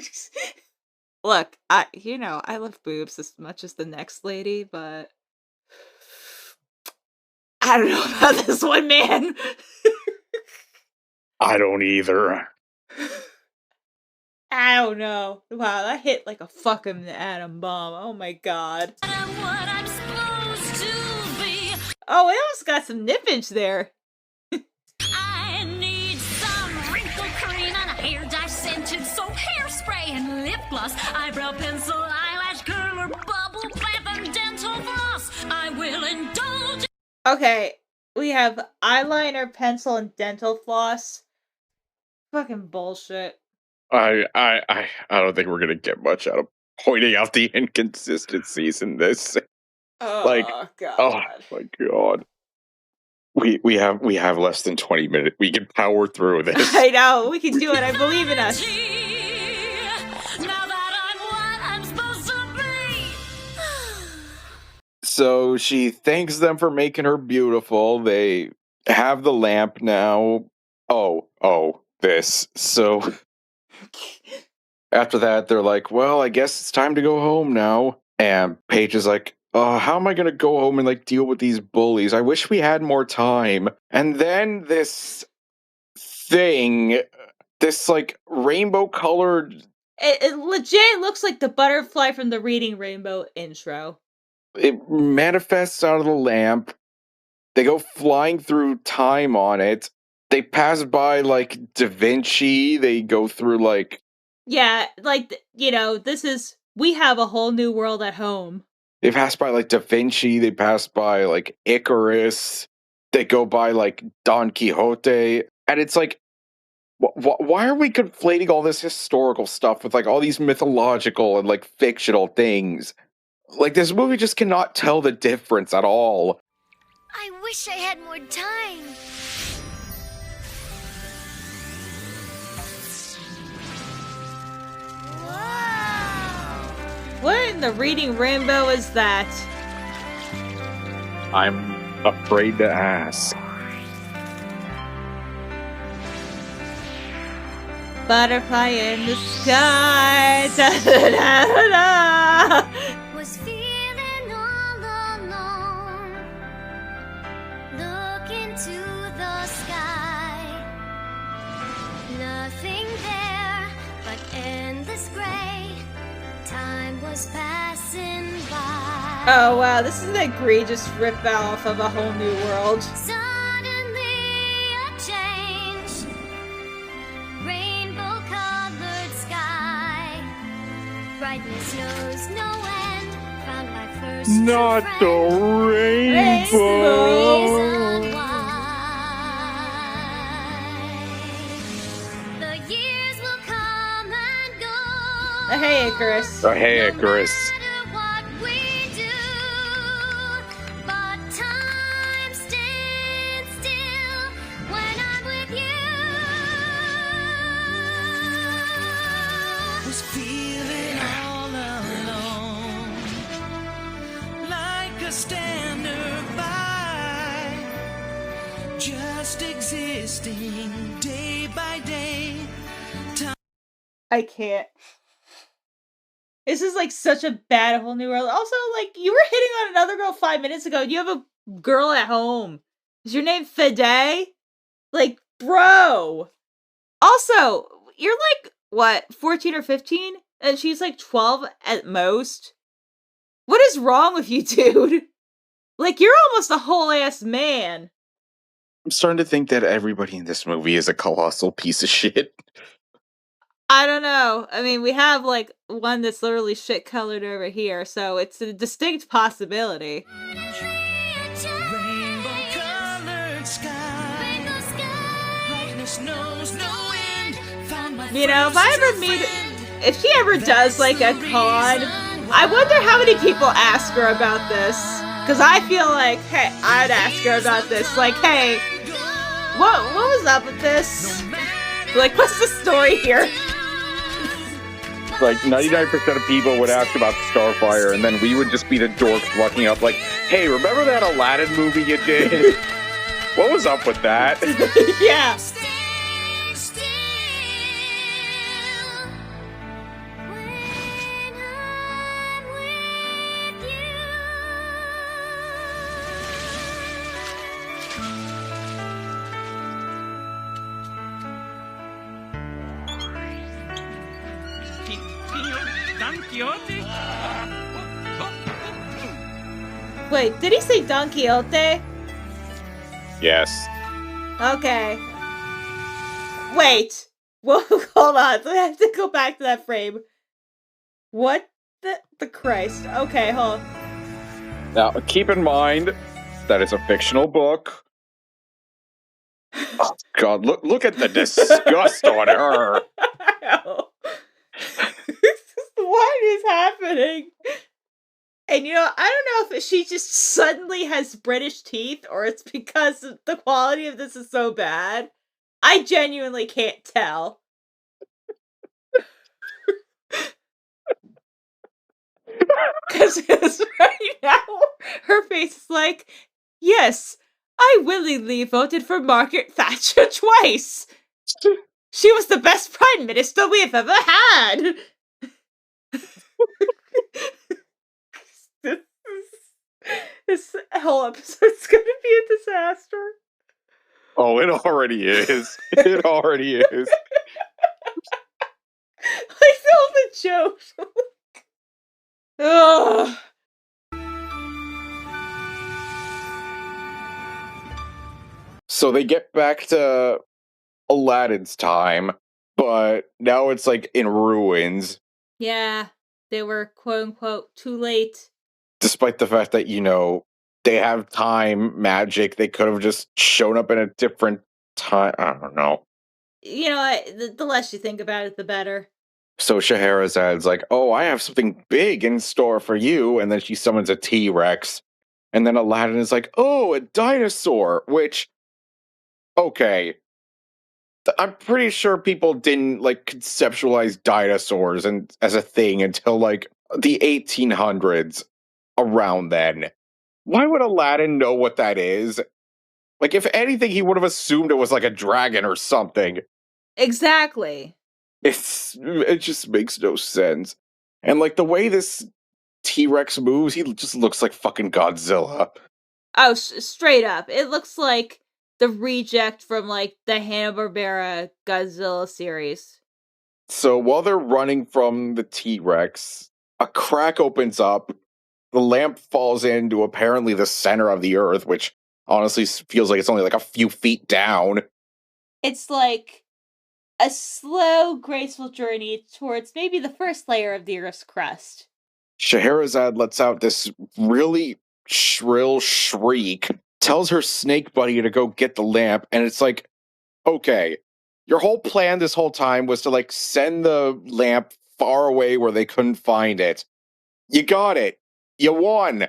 Look, I love boobs as much as the next lady, but I don't know about this one, man. I don't either. I don't know. Wow, that hit like a fucking atom bomb. Oh my god. Oh, we almost got some nippage there. I need some wrinkle cream and a hair dye scented soap, hairspray and lip gloss, eyebrow pencil, eyelash curler, bubble bath and dental floss. I will indulge. Okay, we have eyeliner, pencil, and dental floss. Fucking bullshit. I don't think we're gonna get much out of pointing out the inconsistencies in this. Oh god. Oh my god. We have less than 20 minutes. We can power through this. I know, we can do it. I believe in us. So she thanks them for making her beautiful. They have the lamp now. Oh, this. So after that, they're like, well, I guess it's time to go home now. And Paige is like, how am I going to go home and like deal with these bullies? I wish we had more time. And then this thing, this like rainbow colored. It legit looks like the butterfly from the Reading Rainbow intro. It manifests out of the lamp. They go flying through time on it. They pass by like Da Vinci. They go through like. Yeah, like, we have a whole new world at home. They pass by like Da Vinci. They pass by like Icarus. They go by like Don Quixote. And it's like, why are we conflating all this historical stuff with like all these mythological and like fictional things? Like, this movie just cannot tell the difference at all. I wish I had more time. What in the Reading Rainbow is that? I'm afraid to ask. Butterfly in the sky. Da, da, da, da. Was feeling all alone. Look into the sky. Nothing there but endless gray. Time was passing by. Oh wow, this is an egregious rip-off of A Whole New World. Suddenly a change. Rainbow-colored sky. Brightness knows no end. Found my first Not friend. the rainbow. Reason why. The years will come and go. Hey, Icarus. Oh, hey, Icarus. What we do, but time stands still when I'm with you. Was feeling all alone, like a stander by, just existing day by day. I can't. This is like such a bad Whole New World. Also, like, you were hitting on another girl 5 minutes ago. You have a girl at home. Is your name Fede? Like, bro. Also, you're like, what, 14 or 15? And she's like 12 at most? What is wrong with you, dude? Like, you're almost a whole ass man. I'm starting to think that everybody in this movie is a colossal piece of shit. I don't know. I mean, we have like one that's literally shit colored over here, so it's a distinct possibility. Rainbow-colored sky. Brightness knows no end. Found my If she ever does like a con, I wonder how many people ask her about this. Because I feel like, hey, I'd ask her about this. Like, hey, What was up with this? Like, what's the story here? Like, 99% of people would ask about Starfire, and then we would just be the dorks walking up like, hey, remember that Aladdin movie you did? What was up with that? Yeah. Wait, did he say Don Quixote? Yes. Okay. Wait. Whoa, hold on. I have to go back to that frame. What the Christ? Okay, hold on. Now, keep in mind that it's a fictional book. Oh, God, look at the disgust on her. What is happening? And you know, I don't know if she just suddenly has British teeth or it's because the quality of this is so bad. I genuinely can't tell. Because right now, her face is like, yes, I willingly voted for Margaret Thatcher twice. She was the best prime minister we've ever had. This whole episode's gonna be a disaster. Oh, it already is. It already is. Like all the jokes. Ugh. So they get back to Aladdin's time, but now it's like in ruins. Yeah, they were quote unquote too late. Despite the fact that, you know, they have time magic, they could have just shown up in a different time. I don't know. You know, the less you think about it, the better. So Shahrazad's like, oh, I have something big in store for you. And then she summons a T-Rex. And then Aladdin is like, oh, a dinosaur, which, okay. I'm pretty sure people didn't, like, conceptualize dinosaurs and as a thing until, like, the 1800s, around then. Why would Aladdin know what that is? Like, if anything, he would have assumed it was, like, a dragon or something. Exactly. It just makes no sense. And, like, the way this T-Rex moves, he just looks like fucking Godzilla. Oh, straight up. It looks like the reject from, like, the Hanna-Barbera Godzilla series. So while they're running from the T-Rex, a crack opens up, the lamp falls into apparently the center of the earth, which honestly feels like it's only like a few feet down. It's like a slow, graceful journey towards maybe the first layer of the Earth's crust. Scheherazade lets out this really shrill shriek, tells her snake buddy to go get the lamp, and it's like, okay, your whole plan this whole time was to, like, send the lamp far away where they couldn't find it. You got it. You won.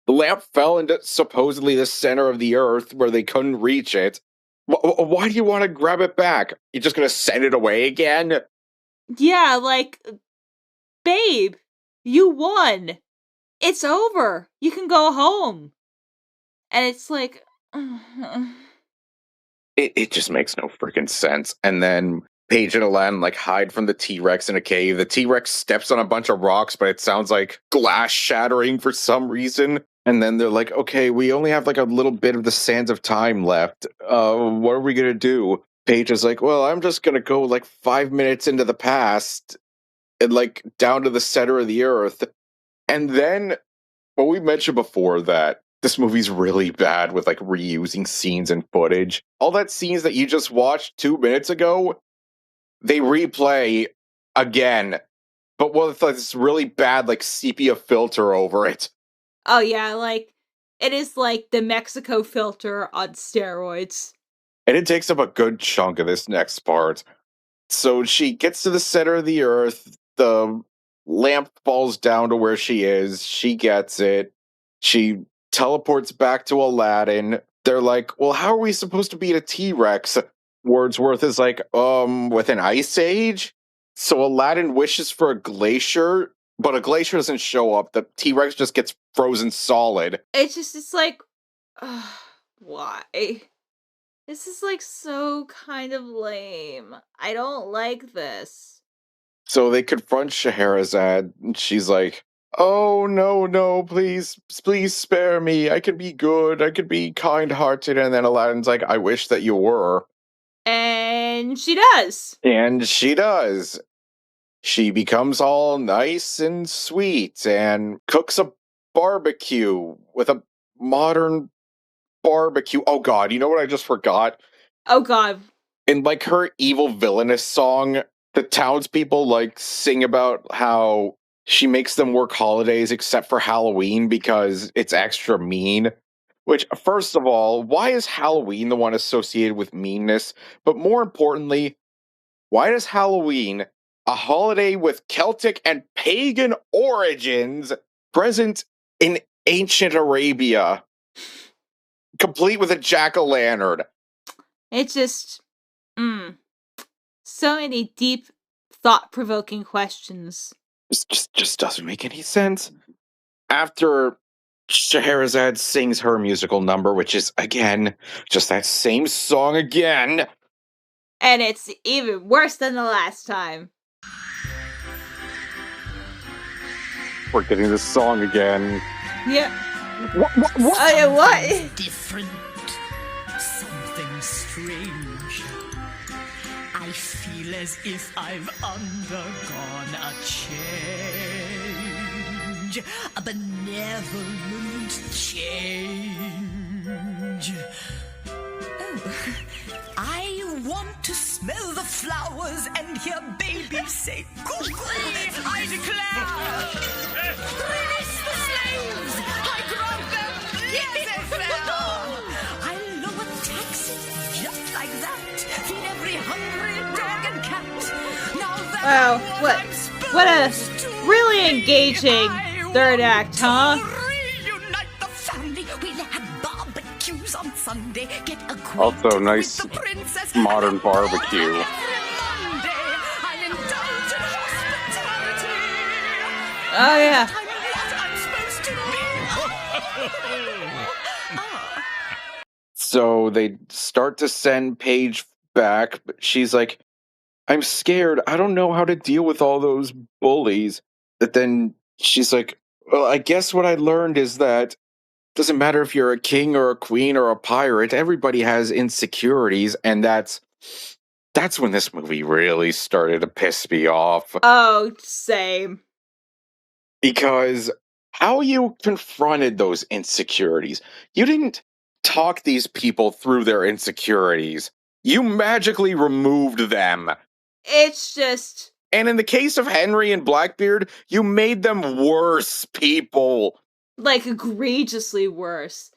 The lamp fell into supposedly the center of the earth where they couldn't reach it. Why do you want to grab it back? You're just going to send it away again? Yeah, like, babe, you won. It's over. You can go home. And it's like... It just makes no freaking sense. And then Paige and Aladdin, like, hide from the T-Rex in a cave. The T-Rex steps on a bunch of rocks, but it sounds like glass shattering for some reason. And then they're like, okay, we only have, like, a little bit of the sands of time left. What are we going to do? Paige is like, well, I'm just going to go, like, 5 minutes into the past and, like, down to the center of the earth. And then, well, we mentioned before that this movie's really bad with, like, reusing scenes and footage. All that scenes that you just watched 2 minutes ago, they replay again, but with this really bad, like, sepia filter over it. Oh yeah, like, it is like the Mexico filter on steroids. And it takes up a good chunk of this next part. So she gets to the center of the earth, the lamp falls down to where she is, she gets it, she teleports back to Aladdin. they're like, well, how are we supposed to beat a T-Rex? Wordsworth is like, with an ice age? So Aladdin wishes for a glacier, but a glacier doesn't show up. The T-Rex just gets frozen solid. It's like, why? This is like so kind of lame. I don't like this. So they confront Scheherazade, and she's like, oh, no, please spare me. I can be good. I can be kind-hearted. And then Aladdin's like, I wish that you were. And she does. And she does. She becomes all nice and sweet and cooks a barbecue with a modern barbecue. Oh, God, you know what I just forgot? Oh, God. In, like, her evil villainous song, the townspeople, like, sing about how she makes them work holidays except for Halloween because it's extra mean. Which, first of all, why is Halloween the one associated with meanness? But more importantly, why does Halloween, a holiday with Celtic and pagan origins, present in ancient Arabia, complete with a jack-o'-lantern? It just, so many deep, thought-provoking questions. Just doesn't make any sense. After Scheherazade sings her musical number, which is, again, just that same song again. And it's even worse than the last time. We're getting this song again. Yeah. What? What? Different. Something strange. I feel as if I've undergone a change. A benevolent change. Oh, I want to smell the flowers and hear babies say, cuckoo, I declare. Release the slaves. I grant them laissez-faire. I lower taxes just like that. Feed every hungry dog and cat. Now that Wow, what a really engaging third act, huh? Reunite the family. We'll have barbecues on Sunday. Get acquainted Also, nice with the princess. modern barbecue. Every Monday, I'll indulge in hospitality. Oh, yeah. I'm what I'm supposed to be. So they start to send Paige back, but she's like, I'm scared. I don't know how to deal with all those bullies. But then she's like, well, I guess what I learned is that doesn't matter if you're a king or a queen or a pirate, everybody has insecurities, and that's when this movie really started to piss me off. Oh, same. Because how you confronted those insecurities. You didn't talk these people through their insecurities. You magically removed them. It's just... And in the case of Henry and Blackbeard, you made them worse people. like egregiously worse.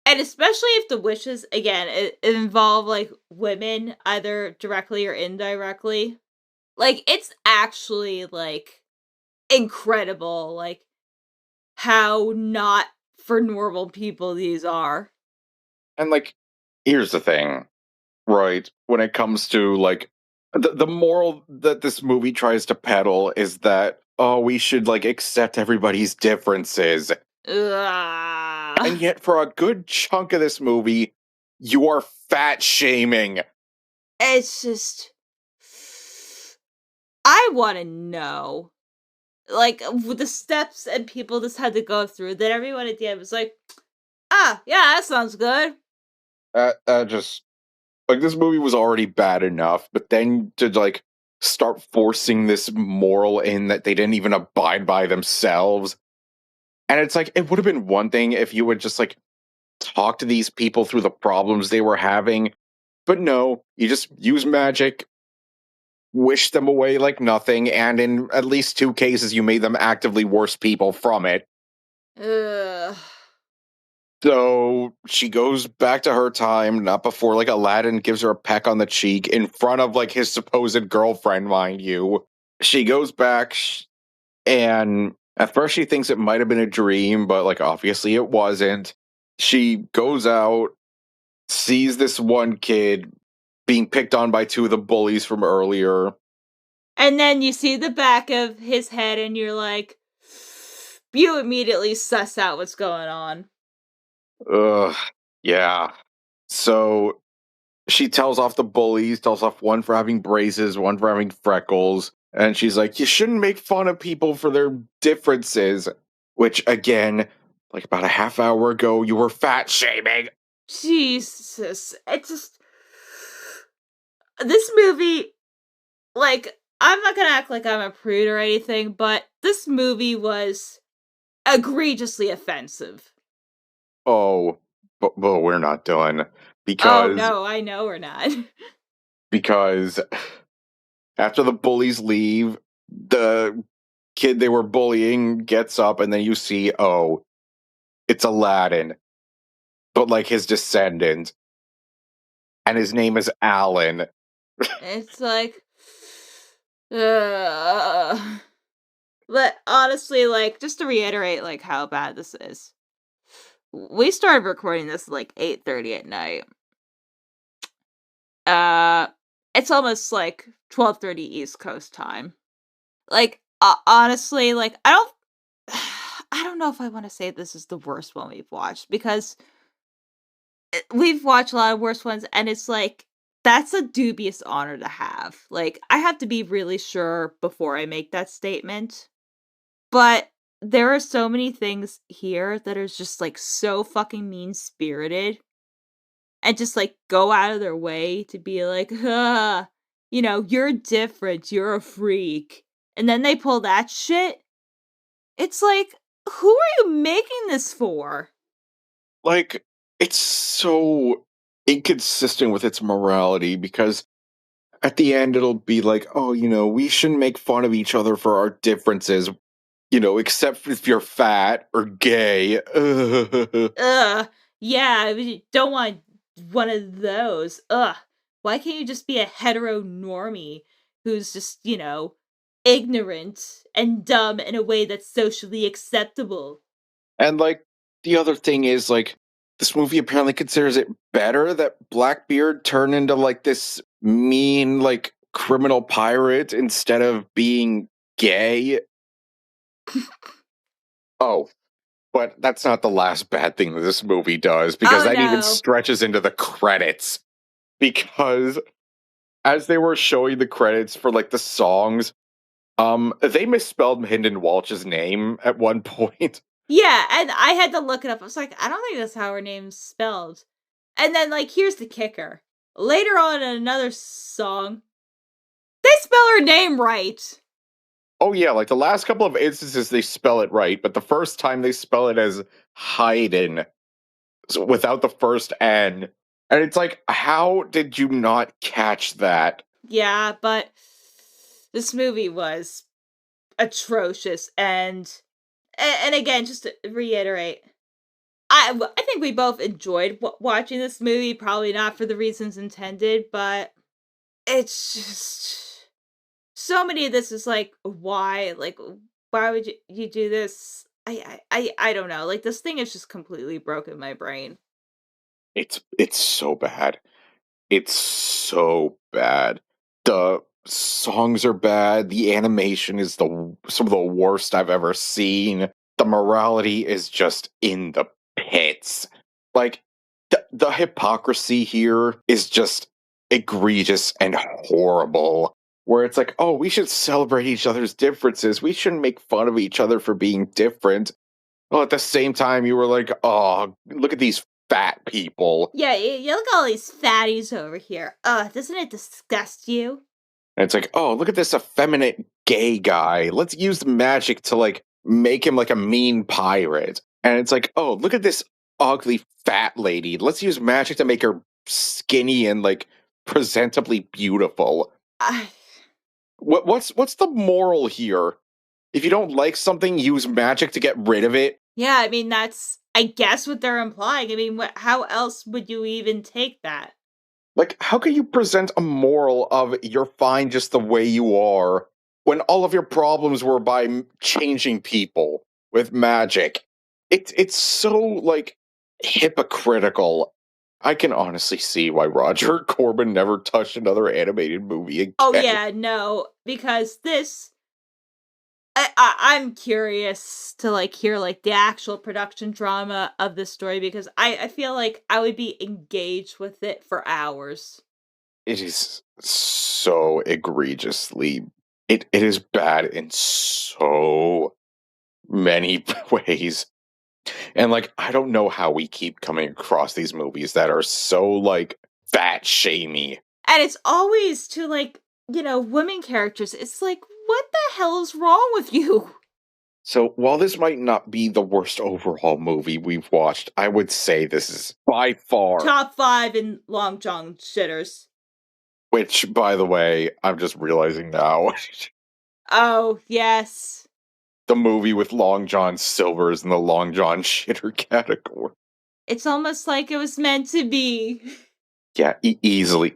And especially if the wishes, again, it involve like women, either directly or indirectly. Like, it's actually like incredible, like how not for normal people these are. And like, here's the thing, right? When it comes to like the moral that this movie tries to peddle is that, oh, we should like accept everybody's differences. Ugh. And yet, for a good chunk of this movie, you are fat shaming. It's just, I want to know, like, with the steps and people just had to go through, that everyone at the end was like, ah, yeah, that sounds good. Just, like, this movie was already bad enough, but then to, like, start forcing this moral in that they didn't even abide by themselves. And it's like, it would have been one thing if you would just, like, talk to these people through the problems they were having. But no, you just use magic, wish them away like nothing, and in at least 2 cases, you made them actively worse people from it. Ugh. So she goes back to her time, not before, like, Aladdin gives her a peck on the cheek in front of, like, his supposed girlfriend, mind you. She goes back, and at first she thinks it might have been a dream, but, like, obviously it wasn't. She goes out, sees this one kid being picked on by two of the bullies from earlier. And then you see the back of his head and you're like, you immediately suss out what's going on. Ugh, yeah. So she tells off the bullies, tells off one for having braces, one for having freckles, and she's like, you shouldn't make fun of people for their differences. Which, again, like about a half hour ago, you were fat shaming. Jesus. It just... This movie, like, I'm not gonna act like I'm a prude or anything, but this movie was egregiously offensive. Oh, but we're not done. Oh, no, I know we're not. Because after the bullies leave, the kid they were bullying gets up, and then you see, oh, it's Aladdin, but like his descendant, and his name is Alan. It's like, but honestly, like, just to reiterate, like, how bad this is. We started recording this at, like, 8:30 at night. It's almost, like, 12:30 East Coast time. Like, honestly, like, I don't know if I wanna say this is the worst one we've watched, because we've watched a lot of worse ones, and it's like, that's a dubious honor to have. Like, I have to be really sure before I make that statement. But there are so many things here that are just, like, so fucking mean-spirited. And just, like, go out of their way to be like, you know, you're different, you're a freak. And then they pull that shit. It's like, who are you making this for? Like, it's so inconsistent with its morality, because at the end it'll be like, oh, you know, we shouldn't make fun of each other for our differences, you know, except if you're fat or gay. Ugh. Yeah, we don't want one of those. Ugh. Why can't you just be a hetero normie who's just, you know, ignorant and dumb in a way that's socially acceptable? And, like, the other thing is, like, this movie apparently considers it better that Blackbeard turned into, like, this mean, like, criminal pirate instead of being gay. Oh, but that's not the last bad thing that this movie does, because Oh, that even no. stretches into the credits. Because as they were showing the credits for, like, the songs, they misspelled Hynden Walsh's name at one point. Yeah, and I had to look it up. I was like, I don't think that's how her name's spelled. And then, like, here's the kicker. Later on in another song, they spell her name right. Oh yeah, like the last couple of instances they spell it right, but the first time they spell it as Haydn, so without the first N. And it's like, how did you not catch that? Yeah, but this movie was atrocious, and again, just to reiterate, I think we both enjoyed watching this movie, probably not for the reasons intended, but it's just so many of this is like, why would you do this? I don't know. Like, this thing has just completely broken my brain. It's so bad. It's so bad. The songs are bad. The animation is some of the worst I've ever seen. The morality is just in the pits. Like, the hypocrisy here is just egregious and horrible. Where it's like, oh, we should celebrate each other's differences. We shouldn't make fun of each other for being different. Well, at the same time, you were like, oh, look at these fat people. Yeah, you look at all these fatties over here. Doesn't it disgust you? And it's like, oh, look at this effeminate gay guy. Let's use magic to, like, make him like a mean pirate. And it's like, oh, look at this ugly fat lady. Let's use magic to make her skinny and, like, presentably beautiful. What's the moral here? If you don't like something, use magic to get rid of it. Yeah, I mean, that's, I guess, what they're implying. I mean, how else would you even take that? Like, how can you present a moral of you're fine just the way you are when all of your problems were by changing people with magic? It's so, like, hypocritical. I can honestly see why Roger Corman never touched another animated movie again. Oh yeah, no, because this, I'm curious to like hear like the actual production drama of this story because I feel like I would be engaged with it for hours. It is so egregiously. It is bad in so many ways. And like, I don't know how we keep coming across these movies that are so like fat shamey. And it's always to like, women characters. It's like, what the hell is wrong with you? So while this might not be the worst overall movie we've watched, I would say this is by far Top 5 in Long John shitters. Which, by the way, I'm just realizing now. Oh, yes. The movie with Long John Silver's in the Long John shitter category. It's almost like it was meant to be. Yeah, easily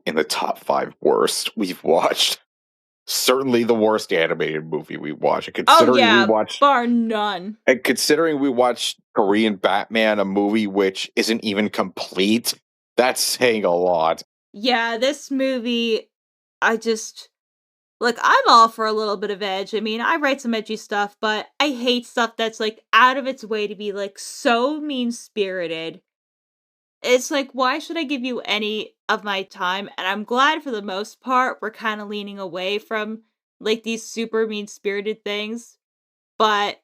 in the top 5 worst we've watched. Certainly the worst animated movie we watched. Considering bar none. And considering we watched Korean Batman, a movie which isn't even complete, that's saying a lot. Yeah, this movie, I'm all for a little bit of edge. I mean, I write some edgy stuff, but I hate stuff that's, like, out of its way to be, like, so mean-spirited. It's like, why should I give you any of my time? And I'm glad for the most part we're kind of leaning away from, like, these super mean-spirited things. But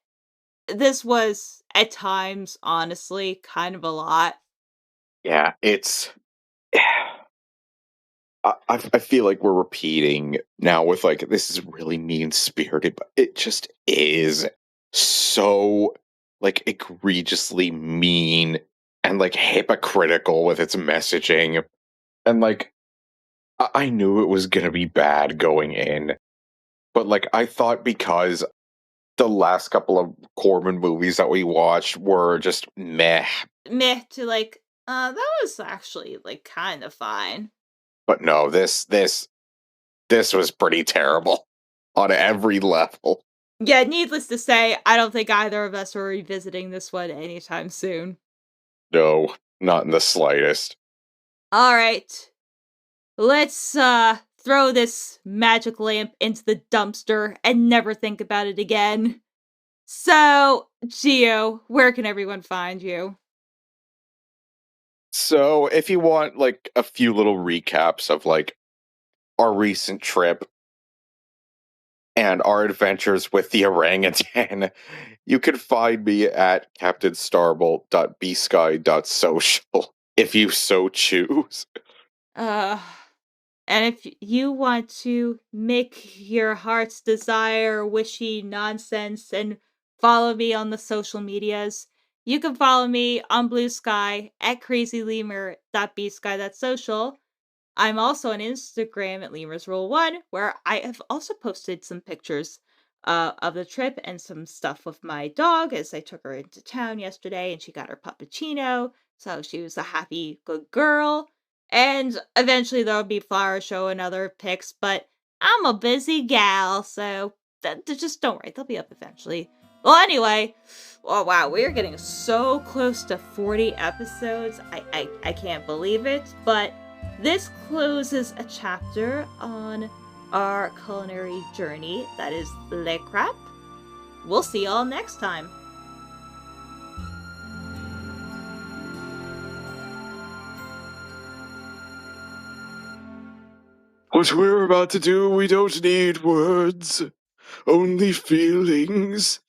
this was, at times, honestly, kind of a lot. Yeah, it's... I feel like we're repeating now with, like, this is really mean-spirited, but it just is so, like, egregiously mean and, like, hypocritical with its messaging. And, like, I knew it was gonna be bad going in, but, like, I thought because the last couple of Corman movies that we watched were just meh. Meh to, like, that was actually, like, kind of fine. But no, this was pretty terrible on every level. Yeah, needless to say, I don't think either of us are revisiting this one anytime soon. No, not in the slightest. Alright. Let's, throw this magic lamp into the dumpster and never think about it again. So, Gio, where can everyone find you? So, if you want, like, a few little recaps of, like, our recent trip and our adventures with the orangutan, you can find me at captainstarbolt.bsky.social, if you so choose. And if you want to make your heart's desire wishy nonsense and follow me on the social medias, you can follow me on Blue Sky at crazylemur.bsky.social. I'm also on Instagram at Lemurs Rule 1, where I have also posted some pictures of the trip and some stuff with my dog as I took her into town yesterday and she got her puppuccino. So she was a happy, good girl. And eventually there'll be flower show and other pics, but I'm a busy gal, so just don't worry, they'll be up eventually. Well, anyway, oh wow, we're getting so close to 40 episodes. I can't believe it, but this closes a chapter on our culinary journey that is Le Crap. We'll see y'all next time. What we're about to do, we don't need words, only feelings.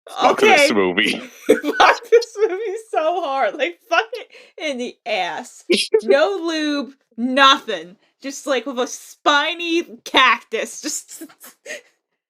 Fuck this movie. Fuck this movie so hard. Like, fuck it in the ass. No lube, nothing. Just like with a spiny cactus. Just